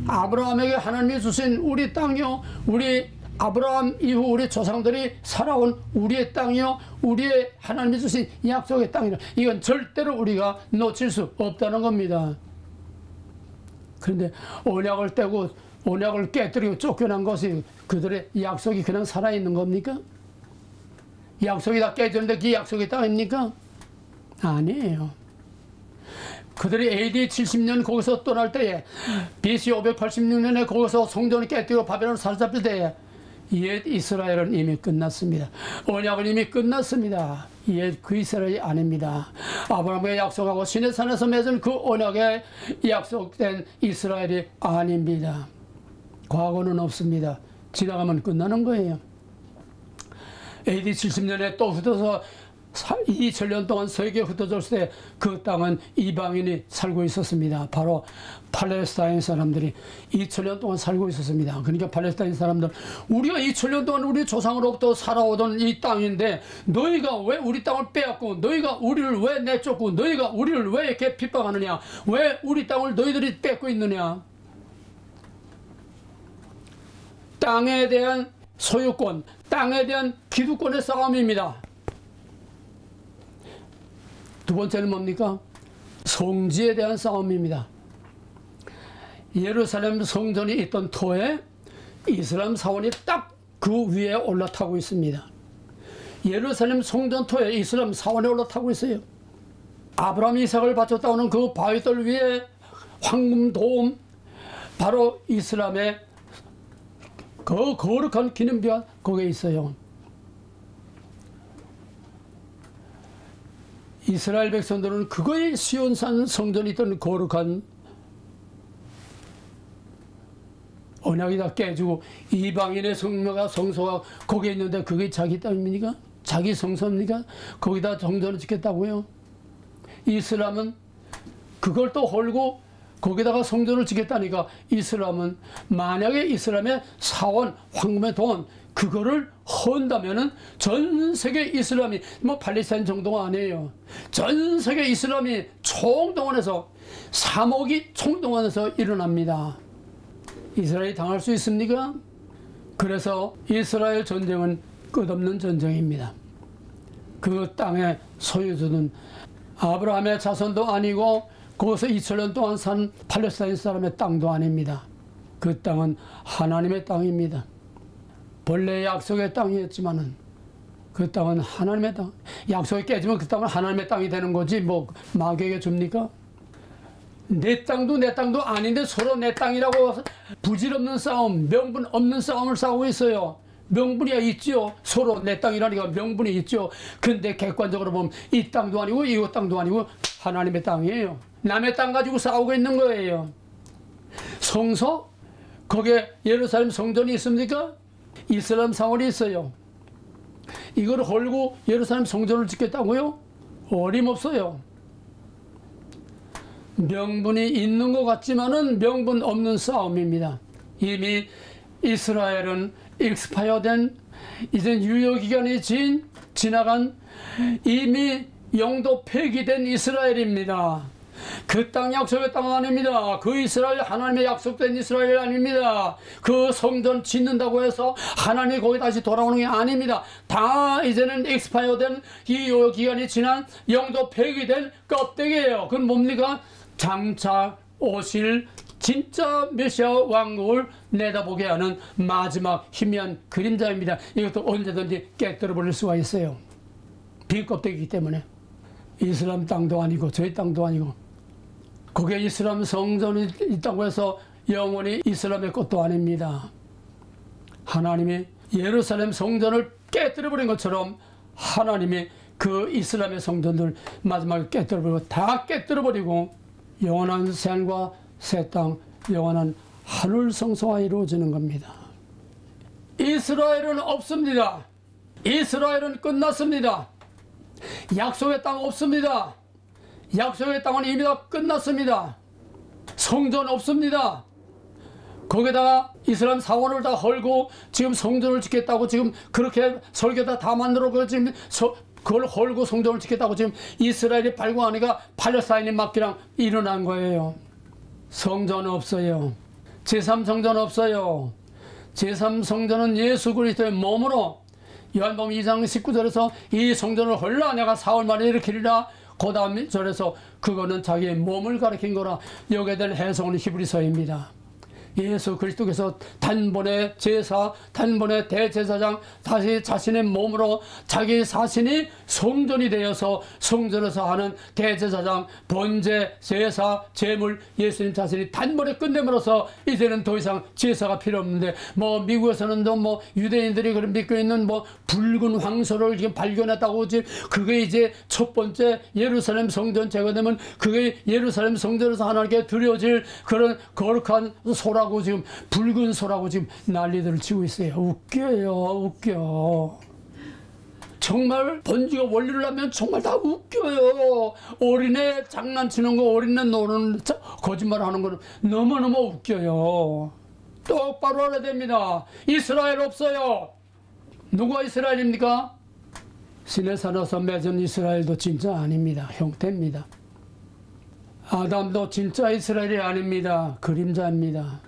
S1: 아브라함에게 하나님이 주신 우리 땅이요, 우리 아브라함 이후 우리 조상들이 살아온 우리의 땅이요, 우리의 하나님이 주신 약속의 땅이라. 이건 절대로 우리가 놓칠 수 없다는 겁니다. 그런데 언약을 떼고 언약을 깨뜨리고 쫓겨난 것이 그들의 약속이 그냥 살아있는 겁니까? 약속이 다 깨졌는데 그 약속의 땅입니까? 아니에요. 그들이 AD 70년 거기서 떠날 때에 BC 586년에 거기서 성전을 깨뜨리고 바벨론을 사로잡힐 때에 옛 이스라엘은 이미 끝났습니다. 언약은 이미 끝났습니다. 옛 그 이스라엘이 아닙니다. 아브라함에게 약속하고 시내산에서 맺은 그 언약에 약속된 이스라엘이 아닙니다. 과거는 없습니다. 지나가면 끝나는 거예요. AD 70년에 또 흩어서 2000년 동안 세계에 흩어졌을 때 그 땅은 이방인이 살고 있었습니다. 바로 팔레스타인 사람들이 2000년 동안 살고 있었습니다. 그러니까 팔레스타인 사람들, 우리가 2000년 동안 우리 조상으로부터 살아오던 이 땅인데 너희가 왜 우리 땅을 빼앗고, 너희가 우리를 왜 내쫓고, 너희가 우리를 왜 이렇게 핍박하느냐, 왜 우리 땅을 너희들이 뺏고 있느냐. 땅에 대한 소유권, 땅에 대한 기득권의 싸움입니다. 두 번째는 뭡니까? 성지에 대한 싸움입니다. 예루살렘 성전이 있던 터에 이슬람 사원이 딱 그 위에 올라타고 있습니다. 예루살렘 성전 터에 이슬람 사원이 올라타고 있어요. 아브라함 이삭을 바쳤다 오는 그 바위돌 위에 황금 도움, 바로 이슬람의 그 거룩한 기념비가 거기에 있어요. 이스라엘 백성들은 그거의 시온산 성전이 있던 거룩한 언약이 다 깨지고 이방인의 성소가 거기에 있는데 그게 자기 땅입니까? 자기 성소입니까? 거기다 성전을 짓겠다고요? 이슬람은 그걸 또 헐고 거기다가 성전을 짓겠다니까. 이슬람은 만약에 이슬람의 사원, 황금의 돈 그거를 헌다면은 전 세계 이슬람이, 뭐 팔레스타인 정도가 아니에요. 전 세계 이슬람이 총동원해서 3억이 총동원해서 일어납니다. 이스라엘이 당할 수 있습니까? 그래서 이스라엘 전쟁은 끝없는 전쟁입니다. 그 땅의 소유주는 아브라함의 자손도 아니고 거기서 2000년 동안 산 팔레스타인 사람의 땅도 아닙니다. 그 땅은 하나님의 땅입니다. 본래 약속의 땅이었지만은 그 땅은 하나님의 땅. 약속이 깨지면 그 땅은 하나님의 땅이 되는 거지 뭐 마귀에게 줍니까? 내 땅도 내 땅도 아닌데 서로 내 땅이라고 부질없는 싸움, 명분 없는 싸움을 싸우고 있어요. 명분이 있죠. 서로 내 땅이라니까 명분이 있죠. 근데 객관적으로 보면 이 땅도 아니고 이곳 땅도 아니고 하나님의 땅이에요. 남의 땅 가지고 싸우고 있는 거예요. 성소? 거기에 예루살렘 성전이 있습니까? 이슬람 사원이 있어요. 이걸 헐고 예루살렘 성전을 짓겠다고요? 어림없어요. 명분이 있는 것 같지만은 명분 없는 싸움입니다. 이미 이스라엘은 익스파이어된, 이제 유효기간이 지나간, 이미 영도 폐기된 이스라엘입니다. 그 땅 약속의 땅 아닙니다. 그 이스라엘, 하나님의 약속된 이스라엘 아닙니다. 그 성전 짓는다고 해서 하나님이 거기 다시 돌아오는 게 아닙니다. 다 이제는 익스파이어된, 이 기간이 지난 영도 폐기된 껍데기예요. 그건 뭡니까? 장차 오실 진짜 메시아 왕국을 내다보게 하는 마지막 희미한 그림자입니다. 이것도 언제든지 깨뜨려 버릴 수가 있어요. 빈 껍데기이기 때문에. 이슬람 땅도 아니고 저희 땅도 아니고 거기에 이슬람 성전이 있다고 해서 영원히 이슬람의 것도 아닙니다. 하나님이 예루살렘 성전을 깨뜨려 버린 것처럼 하나님이 그 이슬람의 성전들 마지막에 깨뜨려 버리고 다 깨뜨려 버리고 영원한 새하늘과 새 땅, 영원한 하늘 성소가 이루어지는 겁니다. 이스라엘은 없습니다. 이스라엘은 끝났습니다. 약속의 땅 없습니다. 약속의 땅은 이미 다 끝났습니다. 성전 없습니다. 거기다가 이슬람 사원을 다 헐고 지금 성전을 짓겠다고 지금 그렇게 설교다 다 만들어 지금 그걸 헐고 성전을 짓겠다고 지금 이스라엘이 발광하니까 팔레스타인이 막기랑 일어난 거예요. 성전 없어요. 제3성전 없어요. 제3성전은 예수 그리스도의 몸으로 요한복음 2장 19절에서 이 성전을 헐라 내가 사흘 만에 일으키리라. 그 다음 절에서 그거는 자기의 몸을 가리킨 거라. 여기에 대한 해석은 히브리서입니다. 예수 그리스도께서 단번에 제사, 단번에 대제사장, 다시 자신의 몸으로 자기 자신이 성전이 되어서 성전에서 하는 대제사장, 번제, 제사, 제물, 예수님 자신이 단번에 끝냄으로써 이제는 더 이상 제사가 필요 없는데, 뭐 미국에서는 뭐 유대인들이 그런 믿고 있는 뭐 붉은 황소를 지금 발견했다고, 지금 그게 이제 첫 번째 예루살렘 성전 제거되면 그게 예루살렘 성전에서 하나님께 드려질 그런 거룩한 소라고, 지금 붉은 소라고 지금 난리들을 치고 있어요. 웃겨요, 웃겨. 정말 번지가 원리를 하면 정말 다 웃겨요. 어린애 장난치는 거, 어린애 노는 거짓말 하는 거는 너무너무 웃겨요. 똑바로 알아야 됩니다. 이스라엘 없어요. 누가 이스라엘입니까? 시내산에서 맺은 이스라엘도 진짜 아닙니다. 형태입니다. 아담도 진짜 이스라엘이 아닙니다. 그림자입니다.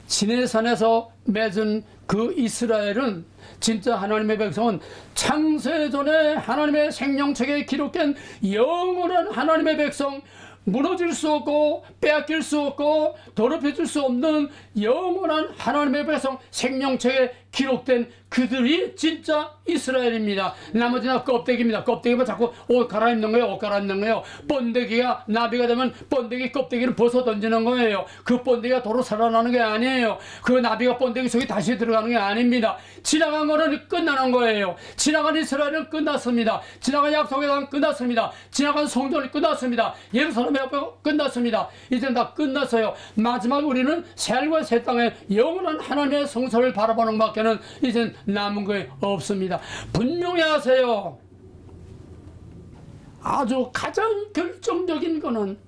S1: 시내산에서 맺은 그 이스라엘은, 진짜 하나님의 백성은 창세전에 하나님의 생명책에 기록된 영원한 하나님의 백성, 무너질 수 없고 빼앗길 수 없고 더럽혀질 수 없는 영원한 하나님의 백성, 생명책에 기록된 그들이 진짜 이스라엘입니다. 나머지는 껍데기입니다. 껍데기만 자꾸 옷 갈아입는 거예요. 옷 갈아입는 거예요. 번데기가 나비가 되면 번데기 껍데기를 벗어 던지는 거예요. 그 번데기가 도로 살아나는 게 아니에요. 그 나비가 번데기 속에 다시 들어가는 게 아닙니다. 지나간 거는 끝나는 거예요. 지나간 이스라엘은 끝났습니다. 지나간 약속의 땅은 끝났습니다. 지나간 성전이 끝났습니다. 예루살렘의 끝났습니다. 이제는 다 끝났어요. 마지막 우리는 새하늘과 새 땅의 영원한 하나님의 성소를 바라보는 밖에는 이젠 남은 게 없습니다. 분명히 하세요. 아주 가장 결정적인 거는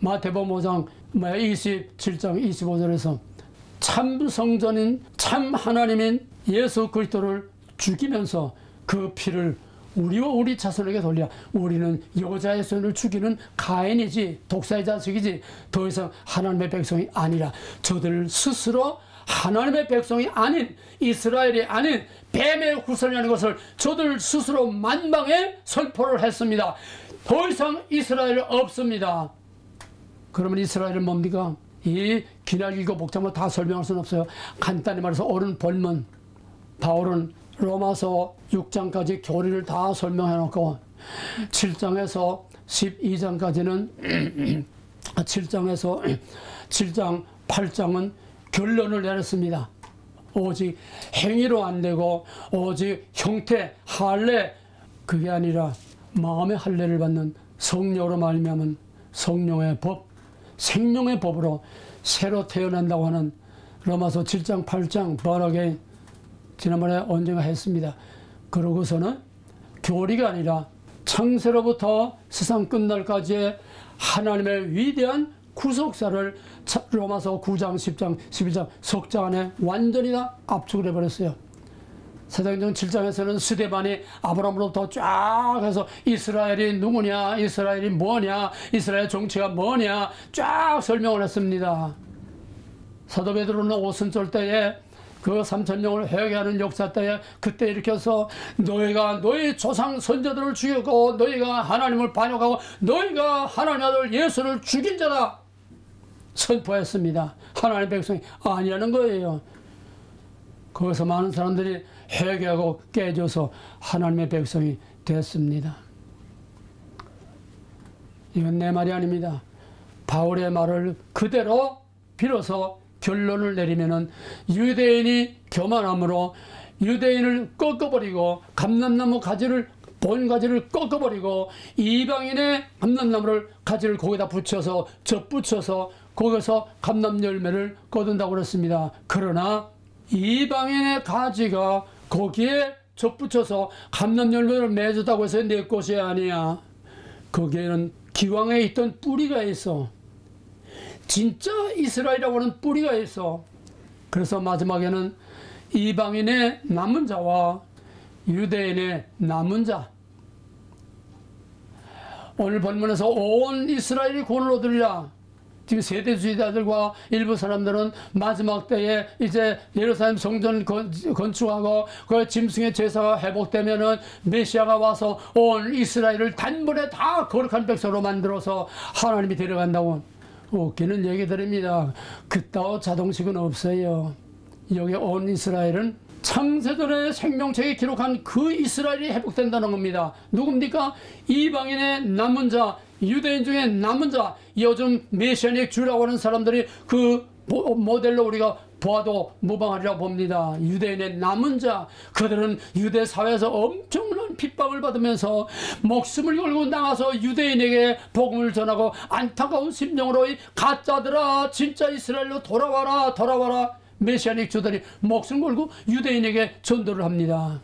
S1: 마태복음 5장 27장 25절에서 참 성전인 참 하나님인 예수 그리스도를 죽이면서 그 피를 우리와 우리 자손에게 돌려. 우리는 여자의 손을 죽이는 가인이지, 독사의 자식이지, 더 이상 하나님의 백성이 아니라 저들 스스로 하나님의 백성이 아닌, 이스라엘이 아닌 뱀의 후손이라는 것을 저들 스스로 만방에 선포를 했습니다. 더 이상 이스라엘 없습니다. 그러면 이스라엘은 뭡니까? 이 기나길고 복잡한 다 설명할 수는 없어요. 간단히 말해서 옳은 본문, 바울은 로마서 6장까지 교리를 다 설명해 놓고 7장에서 12장까지는 7장 8장은 결론을 내렸습니다. 오직 행위로 안 되고 오직 형태, 할례, 그게 아니라 마음의 할례를 받는 성령으로 말미암은 성령의 법, 생명의 법으로 새로 태어난다고 하는 로마서 7장 8장 바르게 지난번에 언젠가 했습니다. 그러고서는 교리가 아니라 창세로부터 세상 끝날까지의 하나님의 위대한 구속사를 로마서 9장, 10장, 11장 석장 안에 완전히 다 압축을 해버렸어요. 사도행전 7장에서는 스데반이 아브라함으로부터 쫙 해서 이스라엘이 누구냐, 이스라엘이 뭐냐, 이스라엘 정치가 뭐냐 쫙 설명을 했습니다. 사도 베드로는 오순절 때에 그 3,000명을 회개하는 역사 때에 그때 일으켜서 너희가 너희 조상 선조들을 죽이고 너희가 하나님을 반역하고 너희가 하나님의 아들 예수를 죽인 자다 선포했습니다. 하나님의 백성이 아니라는 거예요. 거기서 많은 사람들이 회개하고 깨져서 하나님의 백성이 됐습니다. 이건 내 말이 아닙니다. 바울의 말을 그대로 빌어서 결론을 내리면은 유대인이 교만함으로 유대인을 꺾어버리고 감람나무 가지를 본 가지를 꺾어버리고 이방인의 감람나무를 가지를 거기다 붙여서 접붙여서 거기서 감람 열매를 거둔다고 그랬습니다. 그러나 이방인의 가지가 거기에 접붙여서 감람 열매를 맺었다고 해서 내 것이 아니야. 거기에는 기왕에 있던 뿌리가 있어. 진짜 이스라엘이라고 하는 뿌리가 있어. 그래서 마지막에는 이방인의 남은 자와 유대인의 남은 자, 오늘 본문에서 온 이스라엘이 구원을 얻으리라, 지금 세대주의자들과 일부 사람들은 마지막 때에 이제 예루살렘 성전 건축하고 그 짐승의 제사가 회복되면은 메시아가 와서 온 이스라엘을 단번에 다 거룩한 백성으로 만들어서 하나님이 데려간다고 웃기는 얘기들입니다. 그따위 자동식은 없어요. 여기 온 이스라엘은 창세전에 생명책에 기록한 그 이스라엘이 회복된다는 겁니다. 누굽니까? 이방인의 남은 자, 유대인 중에 남은 자, 요즘 메시아닉 주라고 하는 사람들이 그 모델로 우리가 보아도 무방하리라 봅니다. 유대인의 남은 자, 그들은 유대 사회에서 엄청난 핍박을 받으면서 목숨을 걸고 나가서 유대인에게 복음을 전하고 안타까운 심정으로 가짜들아 진짜 이스라엘로 돌아와라 돌아와라, 메시아닉 주들이 목숨 걸고 유대인에게 전도를 합니다.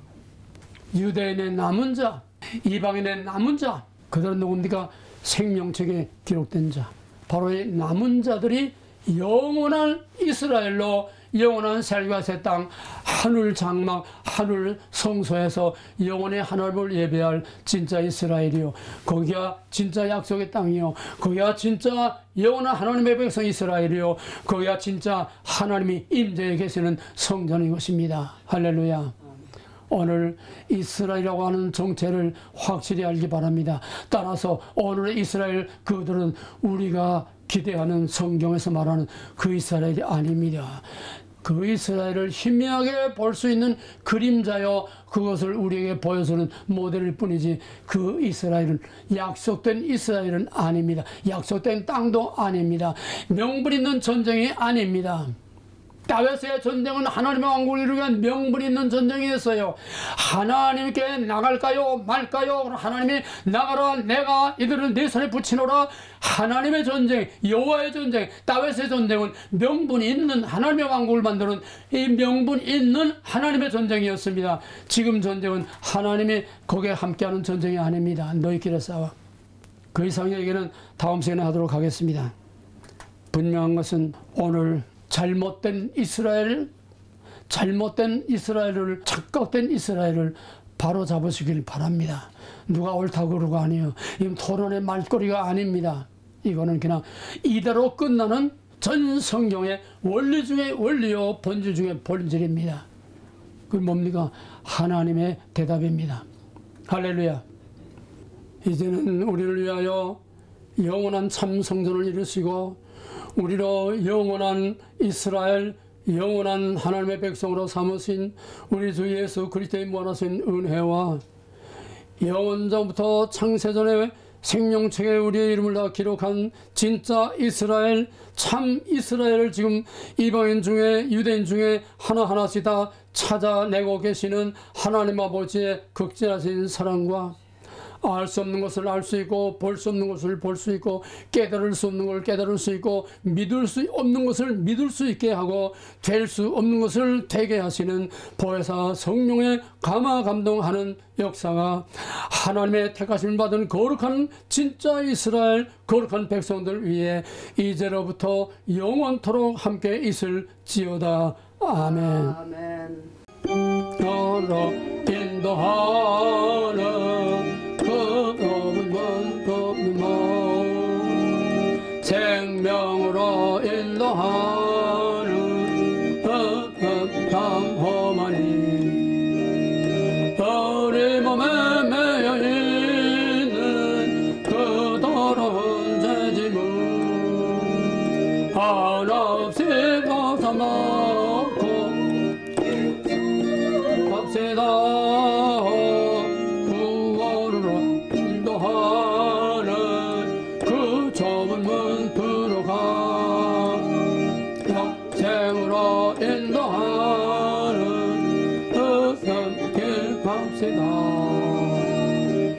S1: 유대인의 남은 자, 이방인의 남은 자, 그들은 누굽니까? 생명책에 기록된 자, 바로 이 남은 자들이 영원한 이스라엘로, 영원한 살과 새 땅, 하늘 장막, 하늘 성소에서 영원의 하나님을 예배할 진짜 이스라엘이요, 거기가 진짜 약속의 땅이요, 거기가 진짜 영원한 하나님의 백성 이스라엘이요, 거기가 진짜 하나님이 임재해 계시는 성전인 것입니다. 할렐루야. 오늘 이스라엘이라고 하는 정체를 확실히 알기 바랍니다. 따라서 오늘의 이스라엘, 그들은 우리가 기대하는 성경에서 말하는 그 이스라엘이 아닙니다. 그 이스라엘을 희미하게 볼 수 있는 그림자요, 그것을 우리에게 보여주는 모델일 뿐이지, 그 이스라엘은 약속된 이스라엘은 아닙니다. 약속된 땅도 아닙니다. 명분 있는 전쟁이 아닙니다. 다윗의 전쟁은 하나님의 왕국을 이루기 위한 명분 있는 전쟁이었어요. 하나님께 나갈까요 말까요? 하나님이 나가라, 내가 이들을 내 손에 붙이노라. 하나님의 전쟁, 여호와의 전쟁, 다윗의 전쟁은 명분 있는 하나님의 왕국을 만드는 이 명분 있는 하나님의 전쟁이었습니다. 지금 전쟁은 하나님이 거기에 함께하는 전쟁이 아닙니다. 너희끼리 싸워. 그 이상의 얘기는 다음 시간에 하도록 하겠습니다. 분명한 것은 오늘 잘못된 이스라엘, 잘못된 이스라엘을, 착각된 이스라엘을 바로 잡으시길 바랍니다. 누가 옳다고 그러고 아니에요. 이건 토론의 말거리가 아닙니다. 이거는 그냥 이대로 끝나는 전 성경의 원리 중에 원리요, 본질 중에 본질입니다. 그게 뭡니까? 하나님의 대답입니다. 할렐루야. 이제는 우리를 위하여 영원한 참 성전을 이루시고 우리로 영원한 이스라엘, 영원한 하나님의 백성으로 삼으신 우리 주 예수 그리스도의 무한하신 은혜와 영원전부터 창세전에 생명책에 우리의 이름을 다 기록한 진짜 이스라엘, 참 이스라엘을 지금 이방인 중에, 유대인 중에 하나하나씩 다 찾아내고 계시는 하나님 아버지의 극진하신 사랑과 알 수 없는 것을 알 수 있고, 볼 수 없는 것을 볼 수 있고, 깨달을 수 없는 걸 깨달을 수 있고, 믿을 수 없는 것을 믿을 수 있게 하고, 될 수 없는 것을 되게 하시는 보혜사 성령의 감화 감동하는 역사가 하나님의 택하심을 받은 거룩한 진짜 이스라엘, 거룩한 백성들 위에 이제로부터 영원토록 함께 있을지어다. 아멘.
S2: 아멘.
S1: 너로 인도하는 생명으로 인도하는 험하니 우리 몸에 매여 있는 그 더러운 죄짐을 한없이 벗어놓고 갑시다. 인도하는 그 선길 갑시다.